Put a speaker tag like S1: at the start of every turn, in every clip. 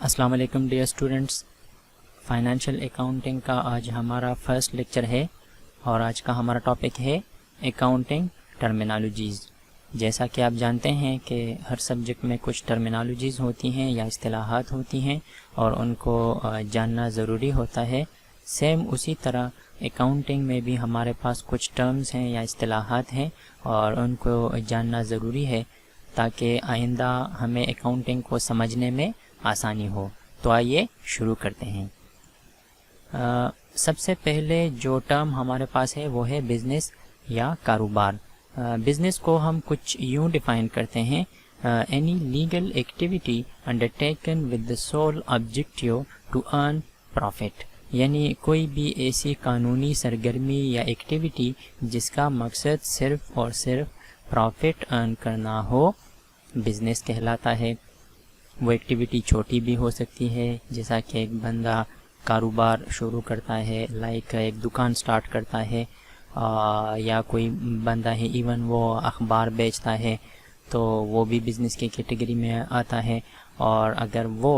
S1: السلام علیکم dear students, financial accounting کا آج ہمارا فرسٹ لیکچر ہے اور آج کا ہمارا ٹاپک ہے اکاؤنٹنگ ٹرمینالوجیز۔ جیسا کہ آپ جانتے ہیں کہ ہر سبجیکٹ میں کچھ ٹرمینالوجیز ہوتی ہیں یا اصطلاحات ہوتی ہیں اور ان کو جاننا ضروری ہوتا ہے۔ سیم اسی طرح اکاؤنٹنگ میں بھی ہمارے پاس کچھ ٹرمز ہیں یا اصطلاحات ہیں اور ان کو جاننا ضروری ہے تاکہ آئندہ ہمیں اکاؤنٹنگ کو سمجھنے میں آسانی ہو۔ تو آئیے شروع کرتے ہیں۔ سب سے پہلے جو ٹرم ہمارے پاس ہے وہ ہے بزنس یا کاروبار۔ بزنس کو ہم کچھ یوں ڈیفائن کرتے ہیں: any legal activity undertaken with the sole objective to earn profit, یعنی کوئی بھی ایسی قانونی سرگرمی یا ایکٹیویٹی جس کا مقصد صرف اور صرف پروفٹ ارن کرنا ہو، بزنس کہلاتا ہے۔ وہ ایکٹیویٹی چھوٹی بھی ہو سکتی ہے، جیسا کہ ایک بندہ کاروبار شروع کرتا ہے، لائک ایک دکان سٹارٹ کرتا ہے، یا کوئی بندہ ہے ایون وہ اخبار بیچتا ہے، تو وہ بھی بزنس کی کیٹیگری میں آتا ہے۔ اور اگر وہ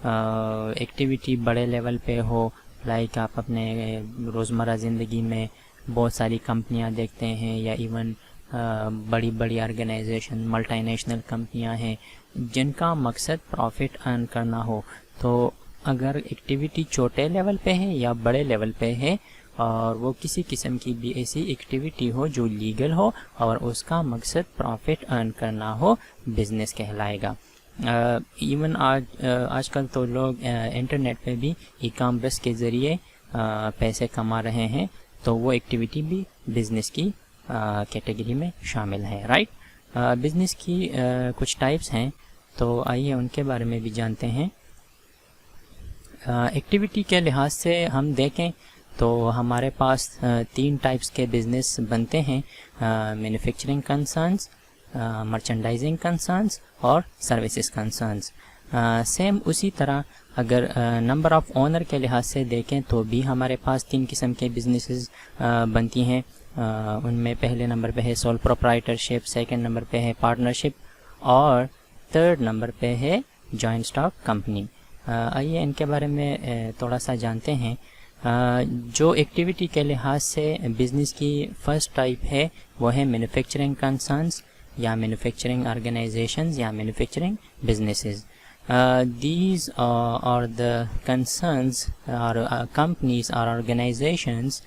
S1: ایکٹیویٹی بڑے لیول پہ ہو، لائک آپ اپنے روزمرہ زندگی میں بہت ساری کمپنیاں دیکھتے ہیں یا ایون بڑی بڑی آرگنائزیشن ملٹی نیشنل کمپنیاں ہیں جن کا مقصد پروفٹ ارن کرنا ہو، تو اگر ایکٹیویٹی چھوٹے لیول پہ ہے یا بڑے لیول پہ ہے اور وہ کسی قسم کی بھی ایسی ایکٹیویٹی ہو جو لیگل ہو اور اس کا مقصد پروفٹ ارن کرنا ہو، بزنس کہلائے گا۔ ایون آج کل تو لوگ انٹرنیٹ پہ بھی ای کامرس کے ذریعے پیسے کما رہے ہیں، تو وہ ایکٹیویٹی بھی بزنس کی کیٹیگری میں شامل ہے، رائٹ۔ بزنس کی کچھ ٹائپس ہیں، تو آئیے ان کے بارے میں بھی جانتے ہیں۔ ایکٹیویٹی کے لحاظ سے ہم دیکھیں تو ہمارے پاس 3 ٹائپس کے بزنس بنتے ہیں: مینوفیکچرنگ کنسرنز، مرچنڈائزنگ کنسرنز اور سروسز کنسرنز۔ سیم اسی طرح اگر نمبر آف اونر کے لحاظ سے دیکھیں تو بھی ہمارے پاس 3 قسم کے بزنسز بنتی ہیں۔ ان میں پہلے نمبر پہ ہے سول پروپرائٹرشپ، سیکنڈ نمبر پہ ہے پارٹنرشپ اور تھرڈ نمبر پہ ہے جوائنٹ اسٹاک کمپنی۔ آئیے ان کے بارے میں تھوڑا سا جانتے ہیں۔ جو ایکٹیویٹی کے لحاظ سے بزنس کی فرسٹ ٹائپ ہے وہ ہے مینوفیکچرنگ کنسرنز یا مینوفیکچرنگ آرگنائزیشنز یا manufacturing businesses. These are the concerns or companies or organizations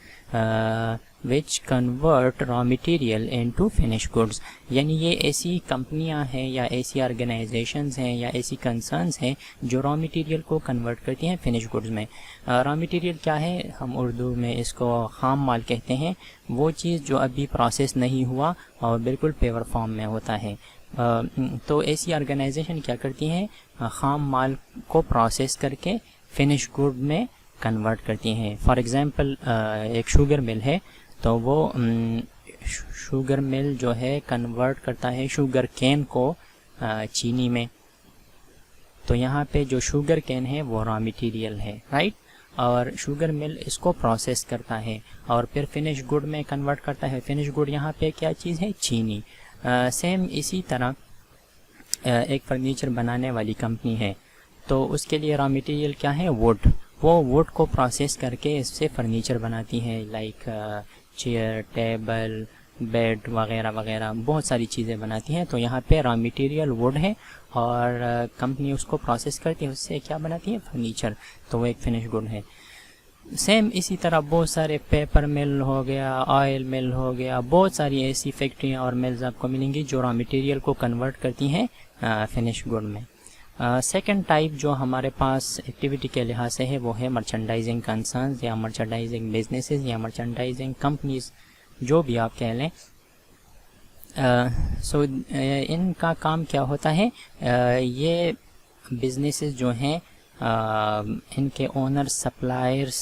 S1: which convert raw material into finished goods، یعنی یہ ایسی کمپنیاں ہیں یا ایسی آرگنائزیشنز ہیں یا ایسی کنسرنز ہیں جو را مٹیریل کو کنورٹ کرتی ہیں فنش گڈز میں۔ را مٹیریل کیا ہے؟ ہم اردو میں اس کو خام مال کہتے ہیں، وہ چیز جو ابھی پروسیس نہیں ہوا اور بالکل پیور فارم میں ہوتا ہے۔ تو ایسی آرگنائزیشن کیا کرتی ہیں؟ خام مال کو پروسیس کر کے فنش گڈ میں کنورٹ کرتی ہیں۔ فار ایگزامپل ایک شوگر مل ہے، تو وہ شوگر مل جو ہے کنورٹ کرتا ہے شوگر کین کو چینی میں، تو یہاں پہ جو شوگر کین ہے وہ را مٹیریل ہے، رائٹ۔ اور شوگر مل اس کو پروسیس کرتا ہے اور پھر فنش گڈ میں کنورٹ کرتا ہے۔ فنش گڈ یہاں پہ کیا چیز ہے؟ چینی۔ سیم اسی طرح ایک فرنیچر بنانے والی کمپنی ہے، تو اس کے لیے را مٹیریل کیا ہے؟ ووڈ۔ وہ ووڈ کو پروسیس کر کے اس سے فرنیچر بناتی ہے، لائک چیئر، ٹیبل، بیڈ وغیرہ وغیرہ بہت ساری چیزیں بناتی ہیں۔ تو یہاں پہ را مٹیریل ووڈ ہے اور کمپنی اس کو پروسیس کرتی ہے، اس سے کیا بناتی ہے؟ فرنیچر، تو وہ ایک فنش گڈ ہے۔ سیم اسی طرح بہت سارے پیپر مل ہو گیا، آئل مل ہو گیا، بہت ساری ایسی فیکٹریاں اور ملز آپ کو ملیں گی جو را مٹیریل کو کنورٹ کرتی ہیں فنش گڈ میں۔ سیکنڈ ٹائپ جو ہمارے پاس ایکٹیویٹی کے لحاظ سے ہے وہ ہے مرچنڈائزنگ کنسرنز یا مرچنڈائزنگ بزنسز یا مرچنڈائزنگ کمپنیز، جو بھی آپ کہہ لیں۔ ان کا کام کیا ہوتا ہے؟ یہ بزنسز جو ہیں ان کے اونر سپلائرس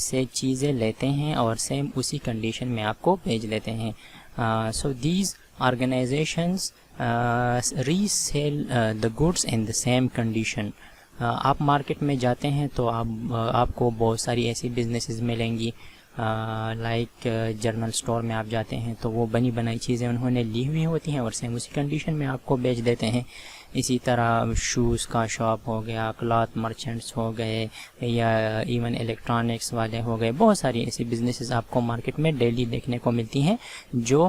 S1: سے چیزیں لیتے ہیں اور سیم اسی کنڈیشن میں آپ کو بھیج دیتے ہیں۔ So these organisations resell the goods in the same condition. آپ مارکیٹ میں جاتے ہیں تو آپ کو بہت ساری ایسی بزنسز ملیں گی، لائک جرنل اسٹور میں آپ جاتے ہیں تو وہ بنی بنائی چیزیں انہوں نے لی ہوئی ہوتی ہیں اور سیم اسی کنڈیشن میں آپ کو بیچ دیتے ہیں۔ اسی طرح شوز کا شاپ ہو گیا، کلاتھ مرچنٹس ہو گئے، یا ایون الیکٹرانکس والے ہو گئے. بہت ساری ایسی بزنسز آپ کو مارکیٹ میں ڈیلی دیکھنے کو ملتی ہیں جو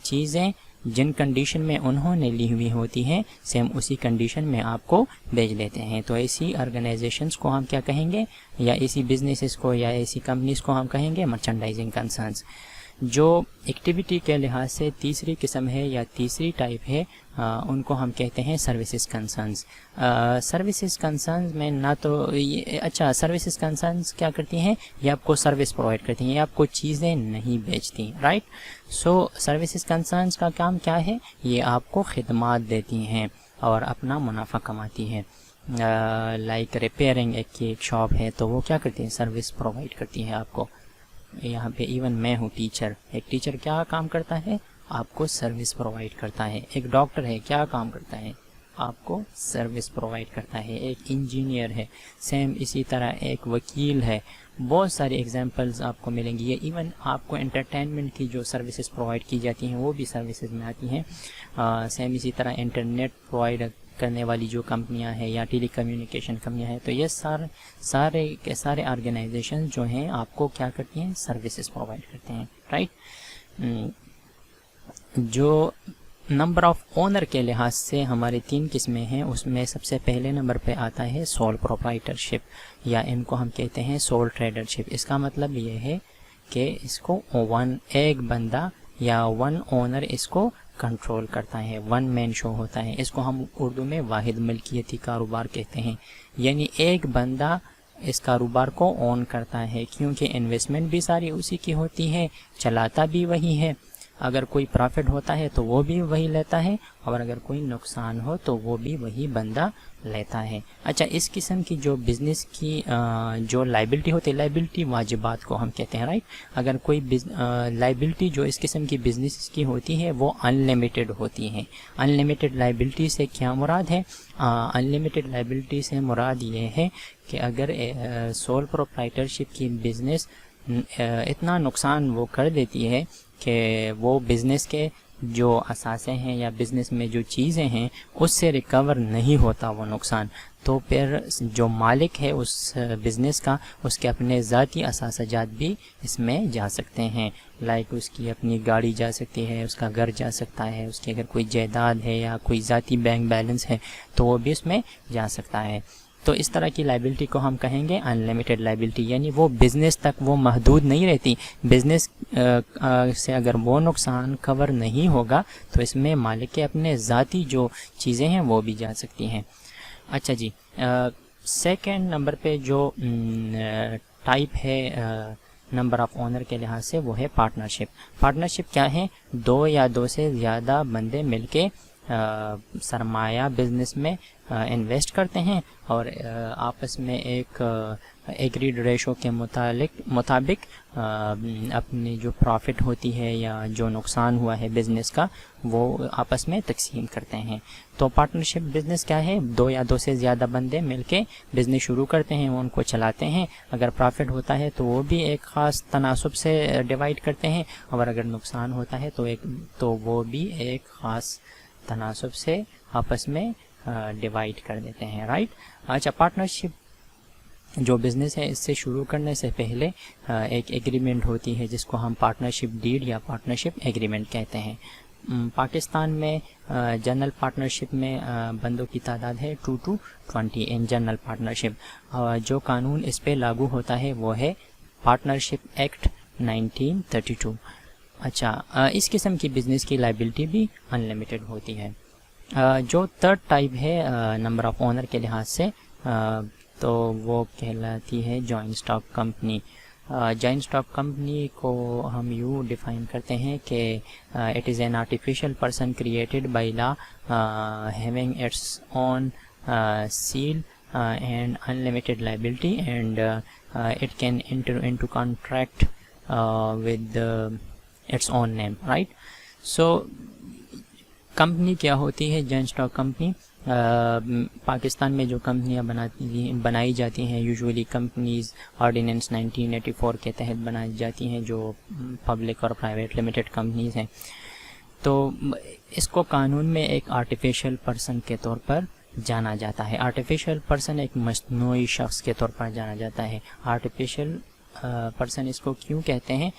S1: چیزیں جن کنڈیشن میں انہوں نے لی ہوئی ہوتی ہیں سیم اسی کنڈیشن میں آپ کو بیچ دیتے ہیں. تو ایسی آرگنائزیشنس کو ہم کیا کہیں گے، یا ایسی بزنسز کو یا ایسی کمپنیز کو ہم کہیں گے مرچنڈائزنگ کنسرنز. جو ایکٹیویٹی کے لحاظ سے تیسری قسم ہے یا تیسری ٹائپ ہے، ان کو ہم کہتے ہیں سروسز کنسرنز. سروسز کنسرنز میں نہ تو اچھا سروسز کنسرنز کیا کرتی ہیں، یہ آپ کو سروس پرووائڈ کرتی ہیں، یہ آپ کو چیزیں نہیں بیچتی، رائٹ. سو سروسز کنسرنز کا کام کیا ہے، یہ آپ کو خدمات دیتی ہیں اور اپنا منافع کماتی ہیں. لائک ریپیئرنگ ایک شاپ ہے تو وہ کیا کرتی ہے، سروس پرووائڈ کرتی ہے آپ کو. یہاں پہ ایون میں ہوں ٹیچر، ایک ٹیچر کیا کام کرتا ہے، آپ کو سروس پرووائڈ کرتا ہے. ایک ڈاکٹر ہے، کیا کام کرتا ہے، آپ کو سروس پرووائڈ کرتا ہے. ایک انجینئر ہے، سیم اسی طرح ایک وکیل ہے. بہت ساری ایگزامپلز آپ کو ملیں گی. یہ ایون آپ کو انٹرٹینمنٹ کی جو سروسز پرووائڈ کی جاتی ہیں وہ بھی سروسز میں آتی ہیں. سیم اسی طرح انٹرنیٹ پرووائڈ کرنے والی جو کمپنیاں ہیں یا ٹیلی کمیونیکیشن کمپنیاں ہیں، تو یہ سارے کے سارے آرگنائزیشن جو ہیں آپ کو کیا کرتی ہیں، سروسز پرووائڈ کرتے ہیں، رائٹ. جو نمبر آف اونر کے لحاظ سے ہماری 3 قسمیں ہیں، اس میں سب سے پہلے نمبر پہ آتا ہے سول پروپرائٹرشپ، یا ان کو ہم کہتے ہیں سول ٹریڈرشپ. اس کا مطلب یہ ہے کہ اس کو ایک بندہ یا ون اونر اس کو کنٹرول کرتا ہے، ون مین شو ہوتا ہے. اس کو ہم اردو میں واحد ملکیتی کاروبار کہتے ہیں، یعنی ایک بندہ اس کاروبار کو اون کرتا ہے، کیونکہ انویسٹمنٹ بھی ساری اسی کی ہوتی ہے، چلاتا بھی وہی ہے. اگر کوئی پرافٹ ہوتا ہے تو وہ بھی وہی لیتا ہے، اور اگر کوئی نقصان ہو تو وہ بھی وہی بندہ لیتا ہے. اچھا، اس قسم کی جو بزنس کی جو لائبلٹی ہوتی ہے، لائبلٹی واجبات کو ہم کہتے ہیں، رائٹ. اگر کوئی لائبلٹی جو اس قسم کی بزنس کی ہوتی ہے وہ ان لمیٹڈ ہوتی ہیں. ان لمیٹڈ لائبلٹی سے کیا مراد ہے، ان لمیٹڈ لائبلٹی سے مراد یہ ہے کہ اگر سول پروپرائٹرشپ کی بزنس اتنا نقصان وہ کر دیتی ہے کہ وہ بزنس کے جو اثاثے ہیں یا بزنس میں جو چیزیں ہیں اس سے ریکور نہیں ہوتا وہ نقصان، تو پھر جو مالک ہے اس بزنس کا، اس کے اپنے ذاتی اثاثہ جات بھی اس میں جا سکتے ہیں. لائک اس کی اپنی گاڑی جا سکتی ہے، اس کا گھر جا سکتا ہے، اس کی اگر کوئی جائیداد ہے یا کوئی ذاتی بینک بیلنس ہے تو وہ بھی اس میں جا سکتا ہے. تو اس طرح کی لائبلٹی کو ہم کہیں گے ان لمیٹڈ لائبلٹی، یعنی وہ بزنس تک وہ محدود نہیں رہتی. بزنس سے اگر وہ نقصان کور نہیں ہوگا تو اس میں مالک کے اپنے ذاتی جو چیزیں ہیں وہ بھی جا سکتی ہیں. اچھا جی، سیکنڈ نمبر پہ جو ٹائپ ہے نمبر آف اونر کے لحاظ سے وہ ہے پارٹنرشپ. پارٹنرشپ کیا ہے، 2 یا 2 سے زیادہ بندے مل کے سرمایہ بزنس میں انویسٹ کرتے ہیں اور آپس میں ایک ایگریڈ ریشو کے مطابق اپنی جو پروفٹ ہوتی ہے یا جو نقصان ہوا ہے بزنس کا وہ آپس میں تقسیم کرتے ہیں. تو پارٹنرشپ بزنس کیا ہے، 2 یا 2 سے زیادہ بندے مل کے بزنس شروع کرتے ہیں، وہ ان کو چلاتے ہیں. اگر پروفٹ ہوتا ہے تو وہ بھی ایک خاص تناسب سے ڈیوائڈ کرتے ہیں، اور اگر نقصان ہوتا ہے تو وہ بھی ایک خاص تناسب سے آپس میں ڈیوائڈ کر دیتے ہیں، رائٹ. اچھا، پارٹنرشپ جو بزنس ہے اس سے شروع کرنے سے پہلے ایک ایگریمنٹ ہوتی ہے جس کو ہم پارٹنرشپ ڈیڈ یا پارٹنرشپ ایگریمنٹ کہتے ہیں. پاکستان میں جنرل پارٹنرشپ میں بندوں کی تعداد ہے 2 to 20 ان جنرل پارٹنرشپ. جو قانون اس پہ لاگو ہوتا ہے وہ ہے پارٹنرشپ ایکٹ 1932. اچھا، اس قسم کی بزنس کی لائبلٹی بھی ان لمیٹڈ ہوتی ہے. جو تھرڈ ٹائپ ہے نمبر آف اونر کے لحاظ سے تو وہ کہلاتی ہے joint stock company. Joint stock company کو ہم یوں ڈیفائن کرتے ہیں کہ it is an artificial person created by law having its own seal and unlimited liability and it can enter into contract with its own name, right. So company کیا ہوتی ہے joint stock company? Pakistan میں جو کمپنیاں بنائی جاتی ہیں usually companies ordinance 1984 کے تحت بنائی جاتی ہیں جو پبلک اور پرائیویٹ لمیٹڈ کمپنیز ہیں. تو اس کو قانون میں ایک آرٹیفیشل پرسن کے طور پر جانا جاتا ہے. آرٹیفیشل پرسن ایک مصنوعی شخص کے طور پر جانا جاتا ہے. آرٹیفیشل پرسن اس کو کیوں کہتے ہیں؟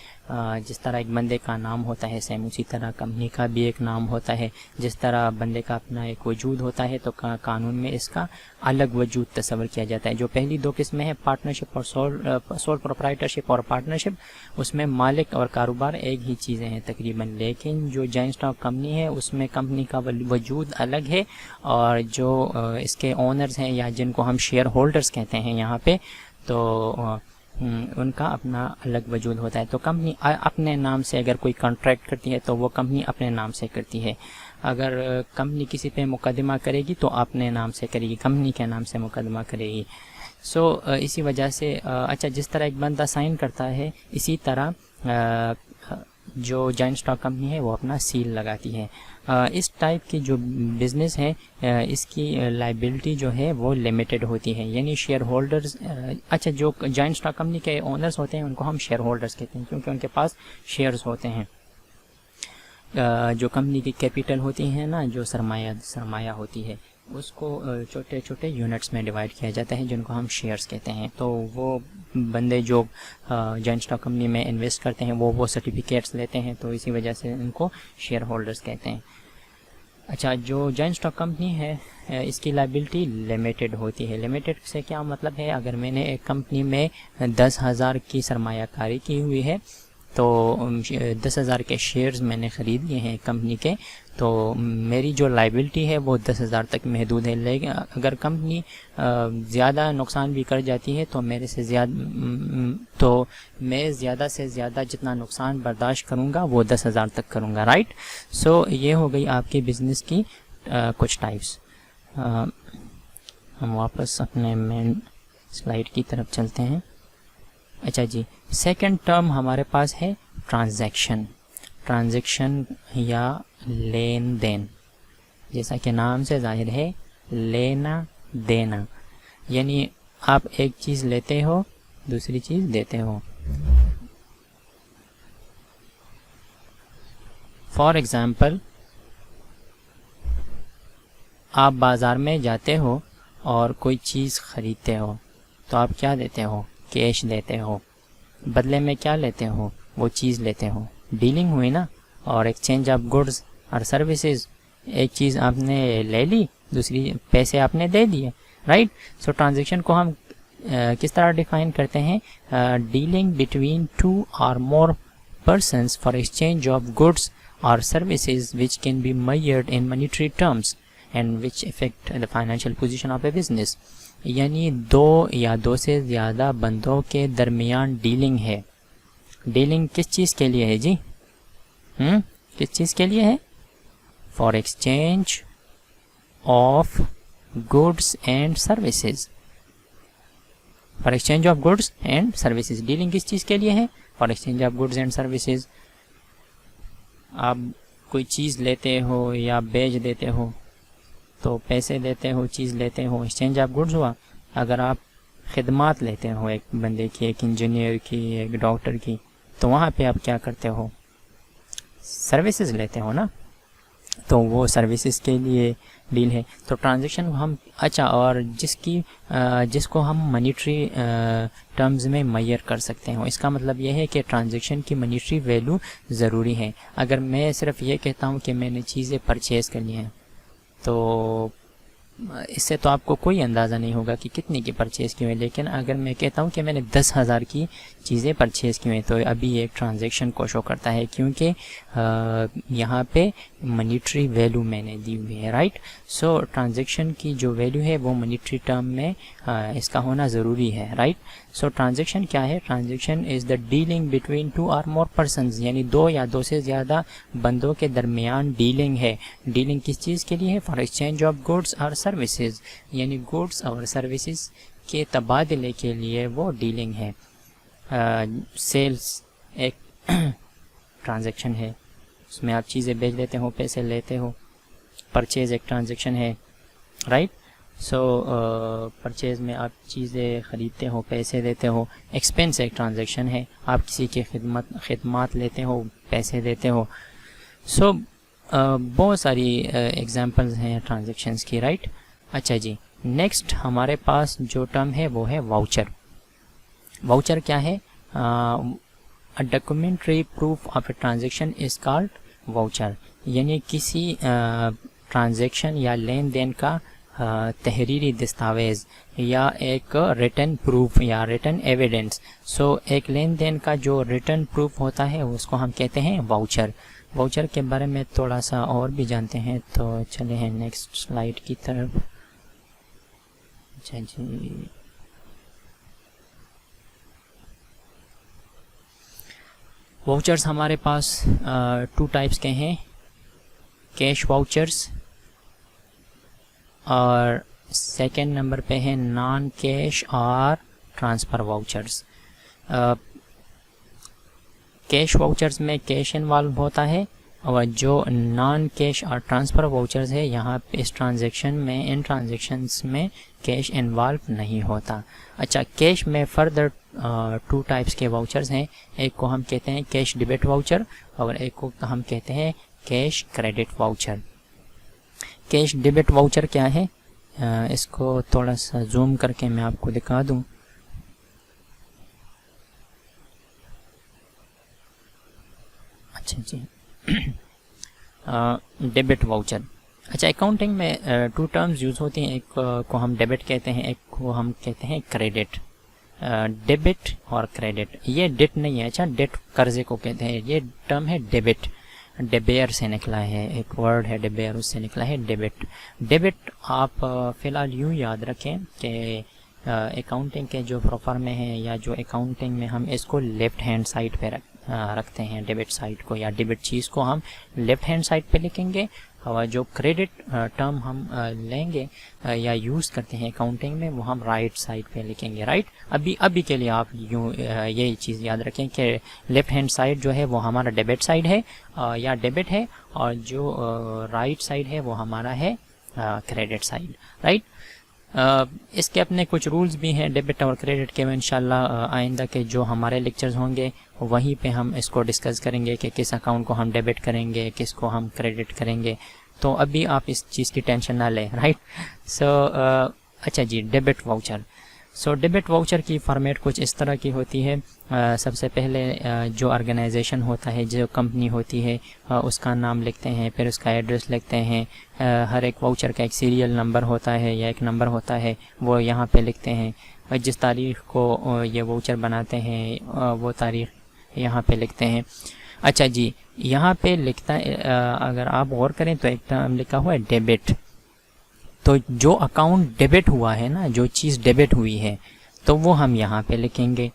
S1: جس طرح ایک بندے کا نام ہوتا ہے سیم اسی طرح کمپنی کا بھی ایک نام ہوتا ہے. جس طرح بندے کا اپنا ایک وجود ہوتا ہے تو قانون میں اس کا الگ وجود تصور کیا جاتا ہے. جو پہلی دو قسمیں ہیں پارٹنرشپ اور سول پروپرائٹرشپ اور پارٹنرشپ، اس میں مالک اور کاروبار ایک ہی چیزیں ہیں تقریباً. لیکن جو جوائنٹ اسٹاک کمپنی ہے اس میں کمپنی کا وجود الگ ہے، اور جو اس کے اونرز ہیں یا جن کو ہم شیئر ہولڈرز کہتے ہیں یہاں پہ، تو ان کا اپنا الگ وجود ہوتا ہے. تو کمپنی اپنے نام سے اگر کوئی کانٹریکٹ کرتی ہے تو وہ کمپنی اپنے نام سے کرتی ہے. اگر کمپنی کسی پہ مقدمہ کرے گی تو اپنے نام سے کرے گی، کمپنی کے نام سے مقدمہ کرے گی. اسی وجہ سے اچھا جس طرح ایک بندہ سائن کرتا ہے اسی طرح جو جوائنٹ اسٹاک کمپنی ہے وہ اپنا سیل لگاتی ہے. اس ٹائپ کی جو بزنس ہے اس کی لائبلٹی جو ہے وہ لمیٹڈ ہوتی ہے، یعنی شیئر ہولڈرز اچھا جو جوائنٹ اسٹاک کمپنی کے اونرز ہوتے ہیں ان کو ہم شیئر ہولڈرز کہتے ہیں کیونکہ ان کے پاس شیئرز ہوتے ہیں. جو کمپنی کی کیپیٹل ہوتی ہے نا، جو سرمایہ ہوتی ہے، اس کو چھوٹے چھوٹے یونٹس میں ڈیوائڈ کیا جاتا ہے جن کو ہم شیئرز کہتے ہیں. تو وہ بندے جو جوائنٹ اسٹاک کمپنی میں انویسٹ کرتے ہیں وہ سرٹیفکیٹس لیتے ہیں، تو اسی وجہ سے ان کو شیئر ہولڈرز کہتے ہیں. اچھا جو جوائنٹ اسٹاک کمپنی ہے اس کی لائبلٹی لمیٹڈ ہوتی ہے. لمیٹڈ سے کیا مطلب ہے؟ اگر میں نے ایک کمپنی میں 10,000 کی سرمایہ کاری کی ہوئی ہے تو 10,000 کے شیئرز میں نے خرید لیے ہیں کمپنی کے، تو میری جو لائبلٹی ہے وہ 10,000 تک محدود ہے. لیکن اگر کمپنی زیادہ نقصان بھی کر جاتی ہے تو میں زیادہ سے زیادہ جتنا نقصان برداشت کروں گا وہ 10,000 تک کروں گا. رائٹ. یہ ہو گئی آپ کی بزنس کی کچھ ٹائپس. ہم واپس اپنے مین سلائیڈ کی طرف چلتے ہیں. اچھا جی، سیکنڈ ٹرم ہمارے پاس ہے ٹرانزیکشن یا لین دین. جیسا کہ نام سے ظاہر ہے لینا دینا، یعنی آپ ایک چیز لیتے ہو دوسری چیز دیتے ہو. فار ایگزامپل آپ بازار میں جاتے ہو اور کوئی چیز خریدتے ہو تو آپ کیا دیتے ہو؟ کیش دیتے ہو. بدلے میں کیا لیتے ہو؟ وہ چیز لیتے ہو. ڈیلنگ ہوئی نا. اور ایکسچینج آف گڈز اور سروسز، ایک چیز آپ نے لے لی دوسری پیسے آپ نے دے دیے. رائٹ. ٹرانزیکشن کو ہم کس طرح ڈیفائن کرتے ہیں؟ Dealing between two or more persons for exchange of goods اور services which can be measured in monetary terms and which affect the financial position of a business. یعنی دو یا دو سے زیادہ بندوں کے درمیان ڈیلنگ ہے. ڈیلنگ کس چیز کے لیے ہے جی؟ کس چیز کے لیے ہے؟ For exchange of goods and services. For exchange of goods and services. Dealing کس چیز کے لیے ہے؟ For exchange of goods and services. آپ کوئی چیز لیتے ہو یا بیچ دیتے ہو تو پیسے دیتے ہو، چیز لیتے ہو، ایکسچینج آف گڈز ہوا. اگر آپ خدمات لیتے ہو ایک بندے کی، ایک انجینئر کی، ایک ڈاکٹر کی، تو وہاں پہ آپ کیا کرتے ہو؟ سروسز لیتے ہو نا. تو وہ سروسز کے لیے ڈیل ہے. تو ٹرانزیکشن ہم اچھا اور جس کو ہم منیٹری ٹرمز میں میئر کر سکتے ہوں. اس کا مطلب یہ ہے کہ ٹرانزیکشن کی منیٹری ویلیو ضروری ہے. اگر میں صرف یہ کہتا ہوں کہ میں نے چیزیں پرچیز کر لی ہیں تو اس سے تو آپ کو کوئی اندازہ نہیں ہوگا کہ کتنی کی پرچیز کی ہوئی. لیکن اگر میں کہتا ہوں کہ میں نے 10,000 کی چیزیں پرچیز کی ہوئی تو ابھی ایک ٹرانزیکشن کو شو کرتا ہے کیونکہ یہاں پہ منیٹری ویلیو میں نے دی ہوئی ہے. رائٹ. ٹرانزیکشن کی جو ویلیو ہے وہ منیٹری ٹرم میں اس کا ہونا ضروری ہے. رائٹ. ٹرانزیکشن کیا ہے؟ Transaction is the dealing between two or more persons, یعنی دو یا دو سے زیادہ بندوں کے درمیان ڈیلنگ ہے. ڈیلنگ کس چیز کے لیے ہے؟ فار ایکسچینج آف گڈس اور سروسز، یعنی گڈس اور سروسز کے تبادلے کے لیے وہ ڈیلنگ ہے. سیلز ایک ٹرانزیکشن ہے، اس میں آپ چیزیں بیچ دیتے ہو، پیسے لیتے ہو. پرچیز ایک ٹرانزیکشن ہے. رائٹ. پرچیز میں آپ چیزیں خریدتے ہو، پیسے دیتے ہو. ایکسپینس ایک ٹرانزیکشن ہے، آپ کسی کی خدمات لیتے ہو، پیسے دیتے ہو. بہت ساری ایگزامپلز ہیں ٹرانزیکشنز کی، رائٹ. اچھا جی، نیکسٹ ہمارے پاس جو ٹرم ہے وہ ہے واؤچر. واؤچر کیا ہے؟ Documentary proof of a transaction is called voucher, یعنی کسی ٹرانزیکشن یا لین دین کا تحریری دستاویز یا ایک ریٹن پروف یا ریٹن ایویڈنس. سو ایک لین دین کا جو ریٹن پروف ہوتا ہے اس کو ہم کہتے ہیں واؤچر. واؤچر کے بارے میں تھوڑا سا اور بھی جانتے ہیں، تو چلے ہیں نیکسٹ سلائیڈ کی طرف. اچھا جی، واؤچرز ہمارے پاس 2 ٹائپس کے ہیں، کیش واؤچرز اور سیکنڈ نمبر پہ ہے نان کیش اور ٹرانسفر واؤچرز. کیش واؤچرز میں کیش انوالو ہوتا ہے، اور جو نان کیش اور ٹرانسفر واؤچرز ہے یہاں پہ اس ٹرانزیکشن میں، ان ٹرانزیکشنز میں کیش انوالو نہیں ہوتا. اچھا، کیش میں فردر 2 ٹائپس کے واؤچرز ہیں. ایک کو ہم کہتے ہیں کیش ڈیبٹ واؤچر اور ایک کو ہم کہتے ہیں cash credit voucher. Cash debit voucher کیا ہے؟ اس کو تھوڑا سا زوم کر کے میں آپ کو دکھا دوں. اچھا جی، ڈیبٹ واؤچر. اچھا، اکاؤنٹنگ میں 2 ٹرمز یوز ہوتی ہیں، ایک کو ہم ڈیبٹ کہتے ہیں، ایک کو ہم کہتے ہیں کریڈٹ. ڈیبٹ اور کریڈٹ، یہ ڈیٹ نہیں ہے. اچھا، ڈیٹ قرضے کو کہتے ہیں، یہ ٹرم ہے ڈیبٹ. ڈیبیر سے نکلا ہے، ایک ورڈ ہے ڈیبیر، اس سے نکلا ہے ڈیبٹ. ڈیبٹ آپ فی الحال یوں یاد رکھیں کہ اکاؤنٹنگ کے جو پروفارمے ہیں یا جو اکاؤنٹنگ میں ہم اس کو لیفٹ ہینڈ سائڈ پہ رکھتے ہیں. ڈیبٹ سائڈ کو یا ڈیبٹ چیز کو ہم لیفٹ ہینڈ سائڈ پہ لکھیں گے، اور جو کریڈٹ ٹرم ہم لیں گے یا یوز کرتے ہیں اکاؤنٹنگ میں وہ ہم رائٹ سائڈ پہ لکھیں گے، رائٹ. ابھی کے لیے آپ یوں یہی چیز یاد رکھیں کہ لیفٹ ہینڈ سائڈ جو ہے وہ ہمارا ڈیبٹ سائڈ ہے یا ڈیبٹ ہے، اور جو رائٹ سائڈ ہے وہ ہمارا ہے کریڈٹ سائڈ، رائٹ. اس کے اپنے کچھ رولز بھی ہیں ڈیبٹ اور کریڈٹ کے. انشاءاللہ آئندہ کے جو ہمارے لیکچرز ہوں گے وہیں پہ ہم اس کو ڈسکس کریں گے کہ کس اکاؤنٹ کو ہم ڈیبٹ کریں گے، کس کو ہم کریڈٹ کریں گے. تو ابھی آپ اس چیز کی ٹینشن نہ لیں، رائٹ. سو اچھا جی، ڈیبٹ واؤچر. سو ڈیبٹ واؤچر کی فارمیٹ کچھ اس طرح کی ہوتی ہے. سب سے پہلے جو آرگنائزیشن ہوتا ہے، جو کمپنی ہوتی ہے، اس کا نام لکھتے ہیں، پھر اس کا ایڈریس لکھتے ہیں. ہر ایک واؤچر کا ایک سیریل نمبر ہوتا ہے یا ایک نمبر ہوتا ہے، وہ یہاں پہ لکھتے ہیں. جس تاریخ کو یہ واؤچر بناتے ہیں وہ تاریخ یہاں پہ لکھتے ہیں. اچھا جی، یہاں پہ لکھتا ہے، اگر آپ غور کریں تو ایک ٹرم لکھا ہوا ہے ڈیبٹ. تو جو اکاؤنٹ ڈیبٹ ہوا ہے نا، جو چیز ڈیبٹ ہوئی ہے تو وہ ہم یہاں پہ لکھیں گے.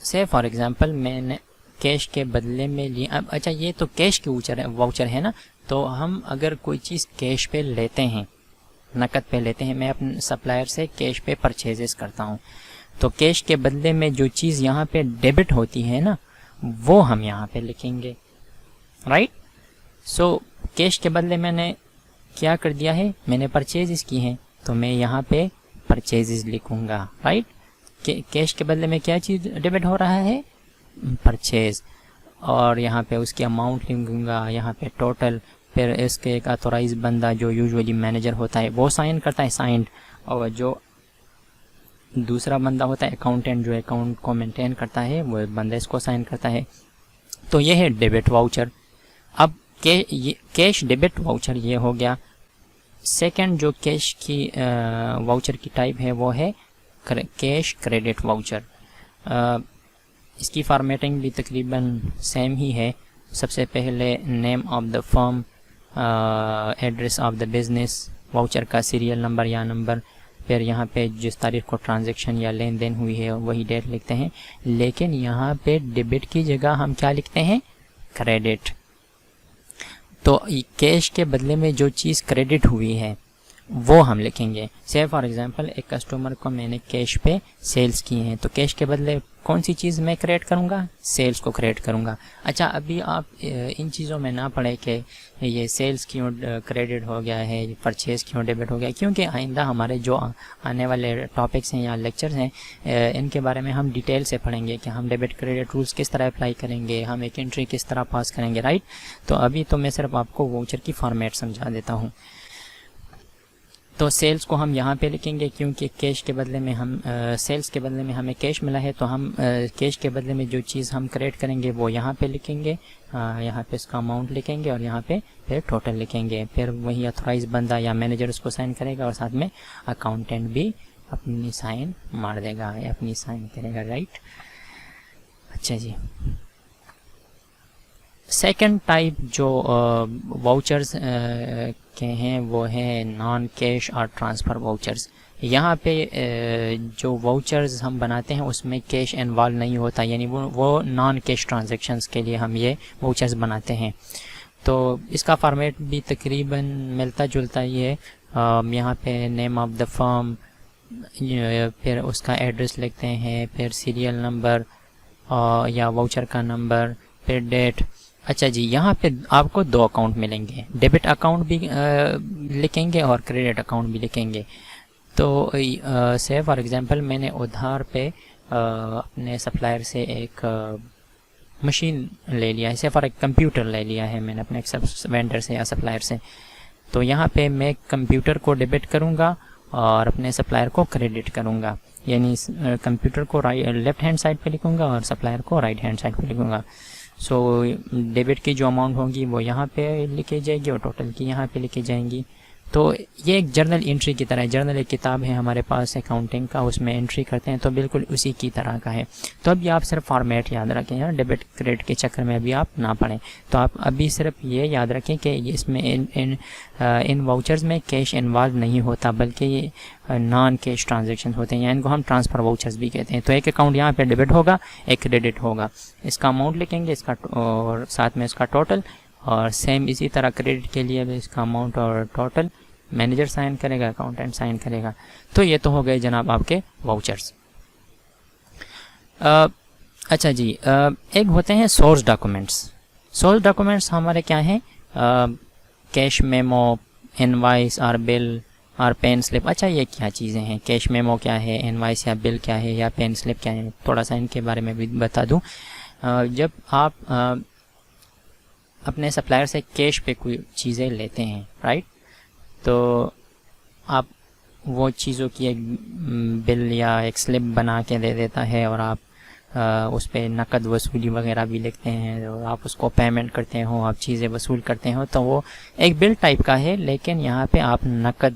S1: سے فار ایگزامپل میں نے کیش کے بدلے میں لیا. اچھا، یہ تو کیش کی واؤچر ہے نا، تو ہم اگر کوئی چیز کیش پہ لیتے ہیں، نقد پہ لیتے ہیں، میں اپنے سپلائر سے کیش پہ پرچیزز کرتا ہوں، تو کیش کے بدلے میں جو چیز یہاں پہ ڈیبٹ ہوتی ہے نا وہ ہم یہاں پہ لکھیں گے، رائٹ. سو کیش کے بدلے میں نے کیا کر دیا ہے، میں نے پرچیزز کی ہیں تو میں یہاں پہ پرچیزز لکھوں گا، رائٹ. کیش کے بدلے میں کیا چیز ڈیبٹ ہو رہا ہے، پرچیز، اور یہاں پہ اس کی اماؤنٹ لکھوں گا، یہاں پہ ٹوٹل. پھر اس کے ایک آتھورائز بندہ جو یوزولی مینیجر ہوتا ہے وہ سائن کرتا ہے، سائنڈ. اور جو دوسرا بندہ ہوتا ہے اکاؤنٹنٹ، جو اکاؤنٹ کو مینٹین کرتا ہے، وہ بندہ اس کو سائن کرتا ہے. تو یہ ہے ڈیبٹ واؤچر. اب کیش ڈیبٹ واؤچر یہ ہو گیا. سیکنڈ جو کیش کی واؤچر کی ٹائپ ہے وہ ہے کیش کریڈٹ واؤچر. اس کی فارمیٹنگ بھی تقریباً سیم ہی ہے. سب سے پہلے name of the firm, address of the business, voucher کا سیریل نمبر یا نمبر، پھر یہاں پہ جس تاریخ کو ٹرانزیکشن یا لین دین ہوئی ہے وہی ڈیٹ لکھتے ہیں. لیکن یہاں پہ ڈیبٹ کی جگہ ہم کیا لکھتے ہیں، کریڈٹ. تو کیش کے بدلے میں جو چیز کریڈٹ ہوئی ہے وہ ہم لکھیں گے. سے فار ایگزامپل ایک کسٹمر کو میں نے کیش پہ سیلز کی ہیں, تو کیش کے بدلے کون سی چیز میں کریٹ کروں گا؟ سیلز کو کریٹ کروں گا. اچھا ابھی آپ ان چیزوں میں نہ پڑھیں کہ یہ سیلز کیوں کریڈٹ ہو گیا ہے, پرچیز کیوں ڈیبٹ ہو گیا, کیونکہ آئندہ ہمارے جو آنے والے ٹاپکس ہیں یا لیکچرز ہیں ان کے بارے میں ہم ڈیٹیل سے پڑھیں گے کہ ہم ڈیبٹ کریڈٹ رولز کس طرح اپلائی کریں گے, ہم ایک انٹری کس طرح پاس کریں گے, رائٹ. تو ابھی تو میں صرف آپ کو واؤچر کی فارمیٹ سمجھا دیتا ہوں. تو سیلز کو ہم یہاں پہ لکھیں گے کیونکہ کیش کے بدلے میں ہم سیلز کے بدلے میں ہمیں کیش ملا ہے, تو ہم کیش کے بدلے میں جو چیز ہم کریٹ کریں گے وہ یہاں پہ لکھیں گے, یہاں پہ اس کا اماؤنٹ لکھیں گے اور یہاں پہ پھر ٹوٹل لکھیں گے. پھر وہی اتھورائز بندہ یا مینیجر اس کو سائن کرے گا اور ساتھ میں اکاؤنٹنٹ بھی اپنی سائن مار دے گا یا اپنی سائن کرے گا, رائٹ. اچھا جی, سیکنڈ ٹائپ جو واؤچرز کے ہیں وہ ہیں نان کیش اور ٹرانسفر واؤچرز. یہاں پہ جو واؤچرز ہم بناتے ہیں اس میں کیش انوالو نہیں ہوتا, یعنی وہ نان کیش ٹرانزیکشنز کے لیے ہم یہ واؤچرز بناتے ہیں. تو اس کا فارمیٹ بھی تقریباً ملتا جلتا ہی ہے. یہاں پہ نیم آف دا فرم, پھر اس کا ایڈریس لکھتے ہیں, پھر سیریل نمبر یا واؤچر کا نمبر, پھر ڈیٹ. اچھا جی, یہاں پہ آپ کو دو اکاؤنٹ ملیں گے, ڈیبٹ اکاؤنٹ بھی لکھیں گے اور کریڈٹ اکاؤنٹ بھی لکھیں گے. تو سے فار ایگزامپل میں نے ادھار پہ اپنے سپلائر سے ایک مشین لے لیا ہے, سے فار ایک کمپیوٹر لے لیا ہے میں نے اپنے وینڈر سے یا سپلائر سے. تو یہاں پہ میں کمپیوٹر کو ڈیبٹ کروں گا اور اپنے سپلائر کو کریڈٹ کروں گا, یعنی کمپیوٹر کو لیفٹ ہینڈ سائڈ پہ لکھوں گا اور سپلائر کو رائٹ ہینڈ سائڈ پہ لکھوں گا. سو ڈیبٹ کی جو اماؤنٹ ہوگی وہ یہاں پہ لکھی جائے گی اور ٹوٹل کی یہاں پہ لکھی جائیں گی. تو یہ ایک جرنل انٹری کی طرح ہے. جرنل ایک کتاب ہے ہمارے پاس اکاؤنٹنگ کا, اس میں انٹری کرتے ہیں, تو بالکل اسی کی طرح کا ہے. تو ابھی آپ صرف فارمیٹ یاد رکھیں, یار ڈیبٹ کریڈٹ کے چکر میں ابھی آپ نہ پڑھیں. تو آپ ابھی صرف یہ یاد رکھیں کہ اس میں ان واؤچرز میں کیش انوالو نہیں ہوتا, بلکہ یہ نان کیش ٹرانزیکشن ہوتے ہیں, یا ان کو ہم ٹرانسفر واؤچرز بھی کہتے ہیں. تو ایک اکاؤنٹ یہاں پہ ڈیبٹ ہوگا, ایک کریڈٹ ہوگا, اس کا اماؤنٹ لکھیں گے, اس کا اور ساتھ میں اس کا ٹوٹل, اور سیم اسی طرح کریڈٹ کے لیے بھی اس کا اماؤنٹ اور ٹوٹل مینیجر سائن کرے گا, اکاؤنٹنٹ سائن کرے گا. تو یہ تو ہو گئے جناب آپ کے واؤچرز. اچھا جی, ایک ہوتے ہیں سورس ڈاکومنٹس. سورس ڈاکومنٹس ہمارے کیا ہیں؟ کیش میمو, انوائس اور بل اور پین سلپ. اچھا یہ کیا چیزیں ہیں؟ کیش میمو کیا ہے, انوائس یا بل کیا ہے, یا پین سلپ کیا ہے؟ تھوڑا سا ان کے بارے میں بھی بتا دوں. جب آپ اپنے سپلائر سے کیش پہ کوئی چیزیں لیتے ہیں, رائٹ, تو آپ وہ چیزوں کی ایک بل یا ایک سلپ بنا کے دے دیتا ہے, اور آپ اس پہ نقد وصولی وغیرہ بھی لکھتے ہیں, اور آپ اس کو پیمنٹ کرتے ہو, آپ چیزیں وصول کرتے ہو, تو وہ ایک بل ٹائپ کا ہے, لیکن یہاں پہ آپ نقد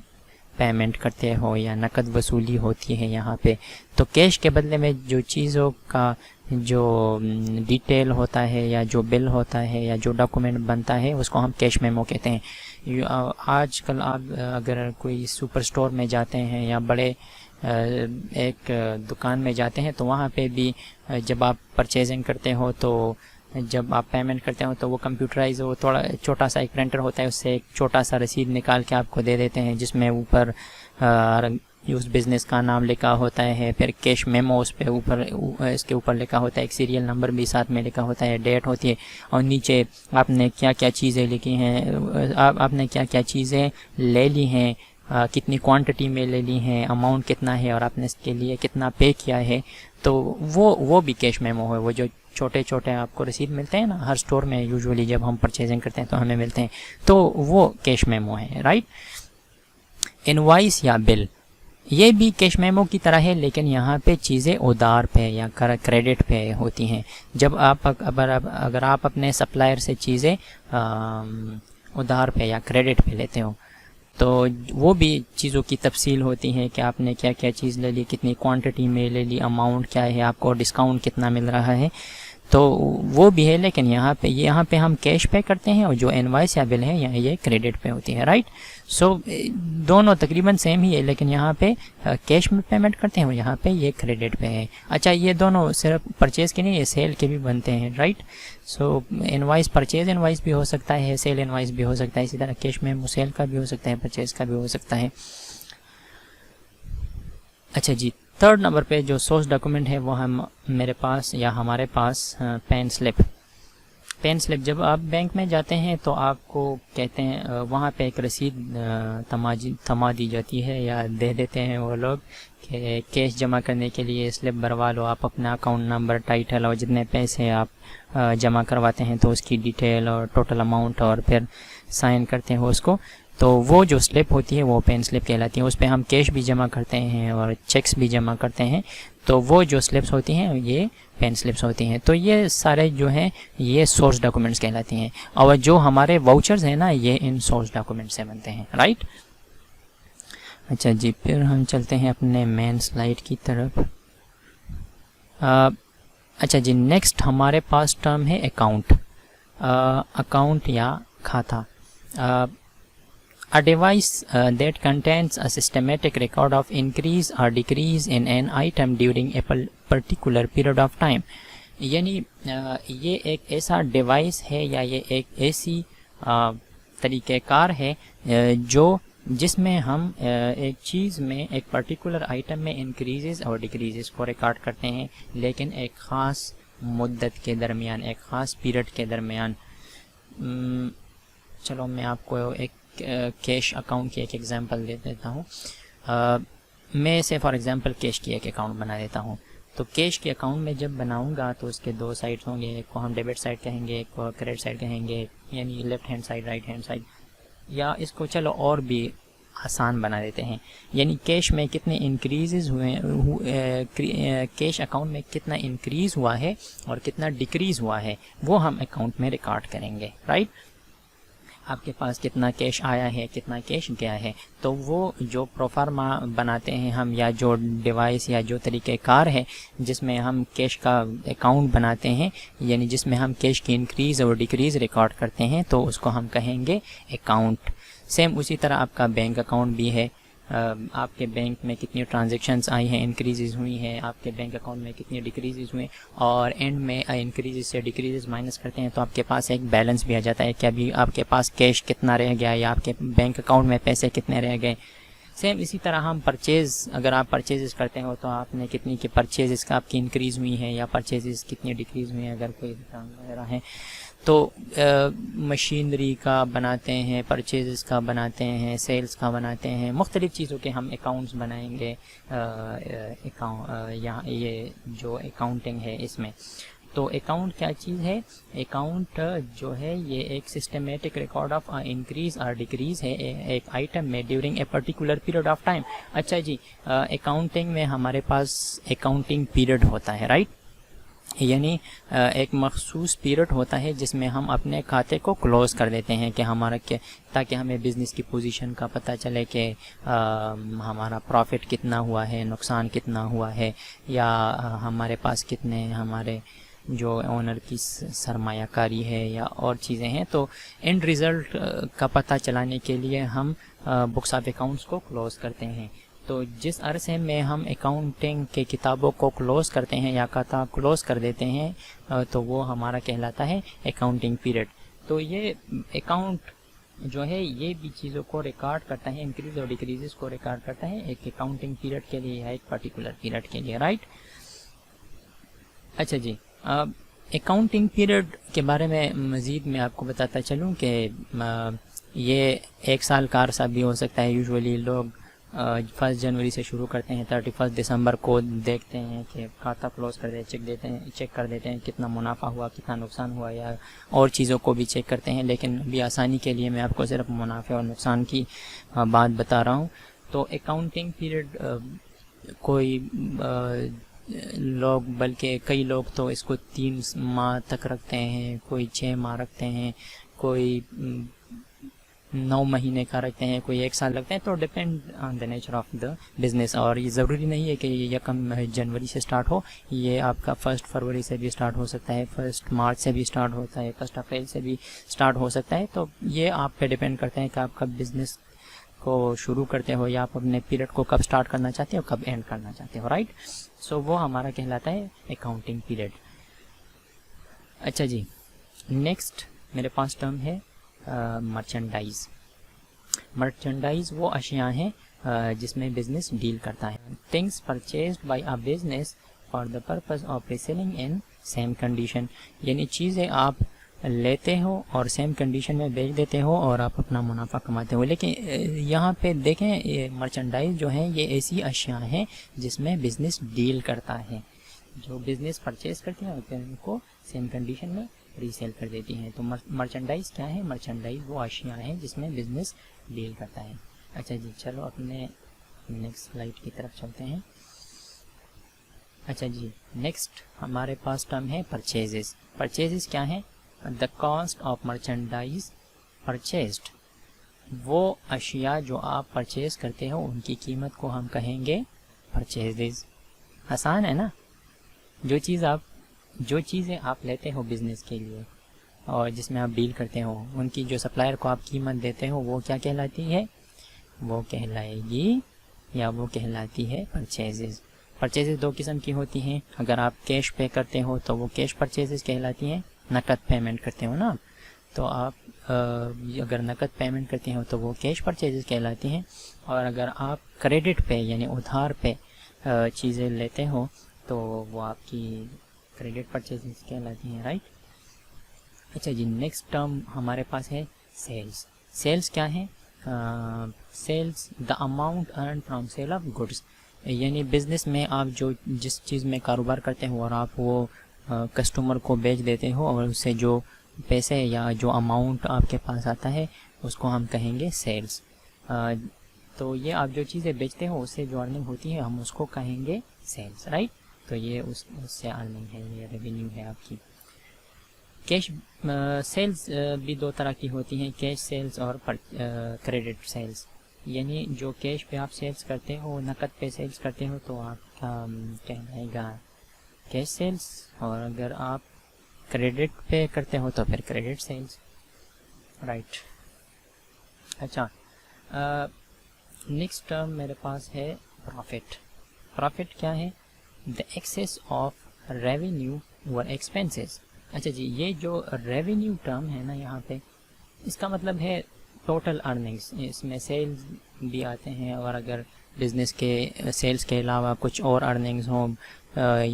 S1: پیمنٹ کرتے ہو یا نقد وصولی ہوتی ہے یہاں پہ. تو کیش کے بدلے میں جو چیزوں کا جو ڈیٹیل ہوتا ہے یا جو بل ہوتا ہے یا جو ڈاکومنٹ بنتا ہے اس کو ہم کیش میمو کہتے ہیں. آج کل آپ اگر کوئی سپر اسٹور میں جاتے ہیں یا بڑے ایک دکان میں جاتے ہیں, تو وہاں پہ بھی جب آپ پرچیزنگ کرتے ہو, تو جب آپ پیمنٹ کرتے ہو تو وہ کمپیوٹرائز, وہ تھوڑا چھوٹا سا ایک پرنٹر ہوتا ہے, اس سے ایک چھوٹا سا رسید نکال کے آپ کو دے دیتے ہیں, جس میں اوپر اس بزنس کا نام لکھا ہوتا ہے, پھر کیش میمو اس پہ اوپر اس کے اوپر لکھا ہوتا ہے, ایک سیریل نمبر بھی ساتھ میں لکھا ہوتا ہے, ڈیٹ ہوتی ہے, اور نیچے آپ نے کیا کیا چیزیں لکھی ہیں, آپ نے کیا کیا چیزیں لے لی ہیں, کتنی کوانٹٹی میں لے لی ہیں, اماؤنٹ کتنا ہے, اور آپ نے اس کے لیے کتنا پے کیا ہے. تو وہ بھی کیش میمو ہے. وہ جو چھوٹے چھوٹے آپ کو رسید ملتے ہیں نا ہر اسٹور میں, یوزولی جب ہم پرچیزنگ کرتے ہیں تو ہمیں ملتے ہیں, تو وہ کیش میمو ہے, رائٹ. انوائس یا بل, یہ بھی کیش میمو کی طرح ہے, لیکن یہاں پہ چیزیں ادھار پہ یا کریڈٹ پہ ہوتی ہیں. جب آپ اگر آپ اپنے سپلائر سے چیزیں ادھار پہ یا کریڈٹ پہ لیتے ہو, تو وہ بھی چیزوں کی تفصیل ہوتی ہے کہ آپ نے کیا کیا چیز لے لی, کتنی کوانٹٹی میں لے لی, اماؤنٹ کیا ہے, آپ کو ڈسکاؤنٹ کتنا مل رہا ہے. تو وہ بھی ہے، لیکن یہاں پہ ہم کیش پے کرتے ہیں، اور جو انوائس یا بل ہے یہاں یہ کریڈٹ پہ ہوتی ہے، رائٹ. سو دونوں تقریباً سیم ہی ہے، لیکن یہاں پہ کیش میں پیمنٹ کرتے ہیں اور یہاں پہ یہ کریڈٹ پہ ہے. اچھا، یہ دونوں صرف پرچیز کے نہیں، یہ سیل کے بھی بنتے ہیں، رائٹ. سو انوائس پرچیز انوائس بھی ہو سکتا ہے، سیل انوائس بھی ہو سکتا ہے، اسی طرح کیش میں سیل کا بھی ہو سکتا ہے، پرچیز کا بھی ہو سکتا ہے. اچھا جی، تھرڈ نمبر پہ جو سورس ڈاکومنٹ ہے وہ میرے پاس یا ہمارے پاس پین سلپ. پین سلپ جب آپ بینک میں جاتے ہیں تو آپ کو کہتے ہیں وہاں پہ ایک رسید تھما دی جاتی ہے یا دے دیتے ہیں وہ لوگ کہ کیش جمع کرنے کے لیے سلپ بھروا لو. آپ اپنا اکاؤنٹ نمبر، ٹائٹل اور جتنے پیسے آپ جمع کرواتے ہیں تو اس کی ڈیٹیل اور ٹوٹل اماؤنٹ اور پھر سائن کرتے ہیں اس کو. تو وہ جو سلپ ہوتی ہے وہ پین سلپ کہلاتی ہے. اس پہ ہم کیش بھی جمع کرتے ہیں اور چیکس بھی جمع کرتے ہیں. تو وہ جو سلپس ہوتی ہیں یہ پین سلپس ہوتی ہیں. تو یہ سارے جو ہیں یہ سورس ڈاکومنٹس کہلاتی ہیں. اور جو ہمارے واؤچرز ہیں نا یہ ان سورس ڈاکومنٹ سے بنتے ہیں، رائٹ. اچھا جی، پھر ہم چلتے ہیں اپنے مین سلائیڈ کی طرف. اچھا جی، نیکسٹ ہمارے پاس ٹرم ہے اکاؤنٹ. اکاؤنٹ یا کھاتا. A device that contains a systematic record of increase or decrease in an item during a particular period of time. یعنی یہ ایک ایسا ڈیوائس ہے یا یہ ایک ایسی طریقہ کار ہے جس میں ہم ایک چیز میں، ایک پرٹیکولر آئٹم میں انکریزز اور ڈیکریزز کو ریکارڈ کرتے ہیں، لیکن ایک خاص مدت کے درمیان، ایک خاص پیریڈ کے درمیان. چلو میں آپ کو ایک کیش اکاؤنٹ کی ایک ایگزامپل دے دیتا ہوں. میں اسے فار ایگزامپل کیش کی ایک اکاؤنٹ بنا دیتا ہوں. تو کیش کے اکاؤنٹ میں جب بناؤں گا تو اس کے دو سائڈ ہوں گے، ایک کو ہم ڈیبٹ سائڈ کہیں گے، ایک کو کریڈٹ سائڈ کہیں گے، یعنی left hand side, right hand side. یا اس کو چلو اور بھی آسان بنا دیتے ہیں، یعنی کیش میں کتنے انکریزز ہوئے، کیش اکاؤنٹ میں کتنا انکریز ہوا ہے اور کتنا ڈیکریز ہوا ہے وہ ہم اکاؤنٹ میں ریکارڈ کریں گے، رائٹ. آپ کے پاس کتنا کیش آیا ہے، کتنا کیش گیا ہے. تو وہ جو پروفارما بناتے ہیں ہم، یا جو ڈیوائس یا جو طریقہ کار ہے جس میں ہم کیش کا اکاؤنٹ بناتے ہیں، یعنی جس میں ہم کیش کی انکریز اور ڈیکریز ریکارڈ کرتے ہیں، تو اس کو ہم کہیں گے اکاؤنٹ. سیم اسی طرح آپ کا بینک اکاؤنٹ بھی ہے. آپ کے بینک میں کتنی ٹرانزیکشنز آئی ہیں، انکریزز ہوئی ہیں، آپ کے بینک اکاؤنٹ میں کتنی ڈیکریزز ہوئے، اور اینڈ میں انکریزز سے ڈیکریزز مائنس کرتے ہیں تو آپ کے پاس ایک بیلنس بھی آ جاتا ہے کہ ابھی آپ کے پاس کیش کتنا رہ گیا یا آپ کے بینک اکاؤنٹ میں پیسے کتنے رہ گئے. سیم اسی طرح ہم پرچیز، اگر آپ پرچیزز کرتے ہو تو آپ نے کتنی کی پرچیزز کا آپ کی انکریز ہوئی ہیں یا پرچیزز کتنی ڈیکریز ہوئی ہیں اگر کوئی دکان وغیرہ ہے. تو مشینری کا بناتے ہیں، پرچیزز کا بناتے ہیں، سیلز کا بناتے ہیں، مختلف چیزوں کے ہم اکاؤنٹس بنائیں گے یہاں یہ جو اکاؤنٹنگ ہے اس میں. تو اکاؤنٹ کیا چیز ہے؟ اکاؤنٹ جو ہے یہ ایک سسٹمیٹک ریکارڈ آف انکریز اور ڈیکریز ہے ایک آئٹم میں during a particular period of time. اچھا جی، اکاؤنٹنگ میں ہمارے پاس اکاؤنٹنگ پیریڈ ہوتا ہے، رائٹ. یعنی ایک مخصوص پیریڈ ہوتا ہے جس میں ہم اپنے کھاتے کو کلوز کر دیتے ہیں کہ تاکہ ہمیں بزنس کی پوزیشن کا پتہ چلے کہ ہمارا پروفٹ کتنا ہوا ہے، نقصان کتنا ہوا ہے، یا ہمارے پاس کتنے ہمارے جو اونر کی سرمایہ کاری ہے یا اور چیزیں ہیں. تو اینڈ ریزلٹ کا پتہ چلانے کے لیے ہم بکس آف اکاؤنٹس کو کلوز کرتے ہیں. تو جس عرصے میں ہم اکاؤنٹنگ کے کتابوں کو کلوز کرتے ہیں یا کھاتا کلوز کر دیتے ہیں تو وہ ہمارا کہلاتا ہے اکاؤنٹنگ پیریڈ. تو یہ اکاؤنٹ جو ہے یہ بھی چیزوں کو ریکارڈ کرتا ہے، انکریز اور ڈیکریزز کو ریکارڈ کرتا ہے ایک اکاؤنٹنگ پیریڈ کے لیے یا ایک پرٹیکولر پیریڈ کے لیے، رائٹ. اچھا جی، اکاؤنٹنگ پیریڈ کے بارے میں مزید میں آپ کو بتاتا چلوں کہ یہ ایک سال کا عرصہ بھی ہو سکتا ہے. یوزولی لوگ 1 جنوری سے شروع کرتے ہیں، 31 دسمبر کو دیکھتے ہیں کہ کھاتا کلوز کر چیک کر دیتے ہیں کتنا منافع ہوا، کتنا نقصان ہوا، یا اور چیزوں کو بھی چیک کرتے ہیں. لیکن ابھی آسانی کے لیے میں آپ کو صرف منافع اور نقصان کی بات بتا رہا ہوں. تو اکاؤنٹنگ پیریڈ کوئی لوگ، بلکہ کئی لوگ تو اس کو 3 ماہ تک رکھتے ہیں، کوئی 6 ماہ رکھتے ہیں، کوئی 9 مہینے کا رکھتے ہیں, کوئی 1 سال لگتا ہے, تو depend on the nature of the business. اور یہ ضروری نہیں ہے کہ یہ 1 جنوری سے اسٹارٹ ہو, یہ آپ کا 1 فروری سے بھی اسٹارٹ ہو سکتا ہے, 1 مارچ سے بھی اسٹارٹ ہوتا ہے, 1 اپریل سے بھی اسٹارٹ ہو سکتا ہے. تو یہ آپ پہ ڈپینڈ کرتے ہیں کہ آپ کب بزنس کو شروع کرتے ہو, یا آپ اپنے پیریڈ کو کب اسٹارٹ کرنا چاہتے ہو, کب اینڈ کرنا چاہتے ہو, رائٹ. سو وہ ہمارا کہلاتا ہے اکاؤنٹنگ پیریڈ. اچھا جی, نیکسٹ میرے پاس ٹرم ہے مرچنڈائز. مرچنڈائز وہ اشیاء ہیں جس میں بزنس ڈیل کرتا ہے. Things purchased by a business for the purpose of reselling in same condition, یعنی چیزیں آپ لیتے ہو اور سیم کنڈیشن میں بیچ دیتے ہو اور آپ اپنا منافع کماتے ہو. لیکن یہاں پہ دیکھیں, مرچنڈائز جو ہیں یہ ایسی اشیاء ہیں جس میں بزنس ڈیل کرتا ہے. جو بزنس پرچیز کرتے ہیں پھر ان کو سیم کنڈیشن میں ریسیل کر دیتی ہیں. تو مرچنڈائز کیا ہے؟ مرچنڈائز وہ اشیاء ہیں جس میں بزنس ڈیل کرتا ہے. اچھا جی, چلو اپنے نیکسٹ سلائڈ کی طرف چلتے ہیں. اچھا جی, نیکسٹ ہمارے پاس ٹرم ہے پرچیزز. پرچیزز کیا ہیں؟ The cost of merchandise purchased. وہ اشیاء جو آپ پرچیز کرتے ہو ان کی قیمت کو ہم کہیں گے پرچیزز. آسان ہے نا. جو چیزیں آپ لیتے ہو بزنس کے لیے اور جس میں آپ ڈیل کرتے ہو, ان کی جو سپلائر کو آپ قیمت دیتے ہو وہ کیا کہلاتی ہے؟ وہ کہلائے گی یا وہ کہلاتی ہے پرچیزز. پرچیزز 2 قسم کی ہوتی ہیں. اگر آپ کیش پے کرتے ہو تو وہ کیش پرچیزز کہلاتی ہیں, نقد پیمنٹ کرتے ہو نا, تو آپ اگر نقد پیمنٹ کرتے ہو تو وہ کیش پرچیزز کہلاتی ہیں. اور اگر آپ کریڈٹ پہ یعنی ادھار پہ چیزیں لیتے ہو تو وہ آپ کی کریڈٹ پرچیزز کہلاتی ہیں, رائٹ. اچھا جی, نیکسٹ ٹرم ہمارے پاس ہے سیلز. سیلز کیا ہے؟ Sales the amount earn from sale of goods, یعنی بزنس میں آپ جس چیز میں کاروبار کرتے ہو اور آپ وہ کسٹمر کو بیچ دیتے ہو, اور اس سے جو پیسے یا جو اماؤنٹ آپ کے پاس آتا ہے اس کو ہم کہیں گے سیلز. تو یہ آپ جو چیزیں بیچتے ہو اس سے جو ارننگ ہوتی ہے ہم اس کو کہیں گے سیلز, رائٹ. تو یہ اس سے ارننگ ہے, یہ ریونیو ہے آپ کی. کیش سیلز بھی 2 طرح کی ہوتی ہیں, کیش سیلز اور کریڈٹ سیلز. یعنی جو کیش پہ آپ سیلز کرتے ہو, نقد پہ سیلز کرتے ہو تو آپ کا کہلائے گا کیش سیلز, اور اگر آپ کریڈٹ پہ کرتے ہو تو پھر کریڈٹ سیلز, رائٹ. اچھا, نیکسٹ ٹرم میرے پاس ہے پروفٹ. پروفٹ کیا ہے؟ The access of revenue over expenses. اچھا جی, یہ جو ریونیو ٹرم ہے نا یہاں پہ, اس کا مطلب ہے ٹوٹل ارننگس. اس میں سیلز بھی آتے ہیں, اور اگر بزنس کے سیلز کے علاوہ کچھ اور ارننگز ہوں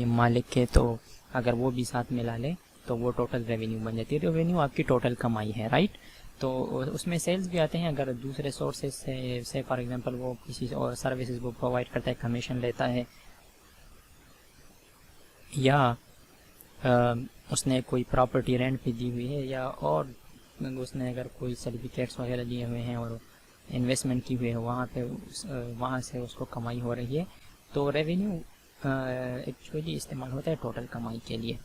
S1: مالک کے, تو اگر وہ بھی ساتھ ملا لیں تو وہ ٹوٹل ریونیو بن جاتی ہے. ریونیو آپ کی ٹوٹل کمائی ہے, رائٹ. تو اس میں سیلز بھی آتے ہیں اگر دوسرے سورسز سے فار ایگزامپل وہ کسی اور سروسز وہ پرووائڈ کرتا ہے, کمیشن لیتا ہے, یا اس نے کوئی پراپرٹی رینٹ پہ دی ہوئی ہے, یا اور اس نے اگر کوئی سرٹیفکیٹس وغیرہ دیے ہوئے ہیں اور انویسٹمنٹ کی ہوئی ہے وہاں پہ وہاں سے اس کو کمائی ہو رہی ہے. تو ریونیو ایکچولی استعمال ہوتا ہے ٹوٹل کمائی کے لیے.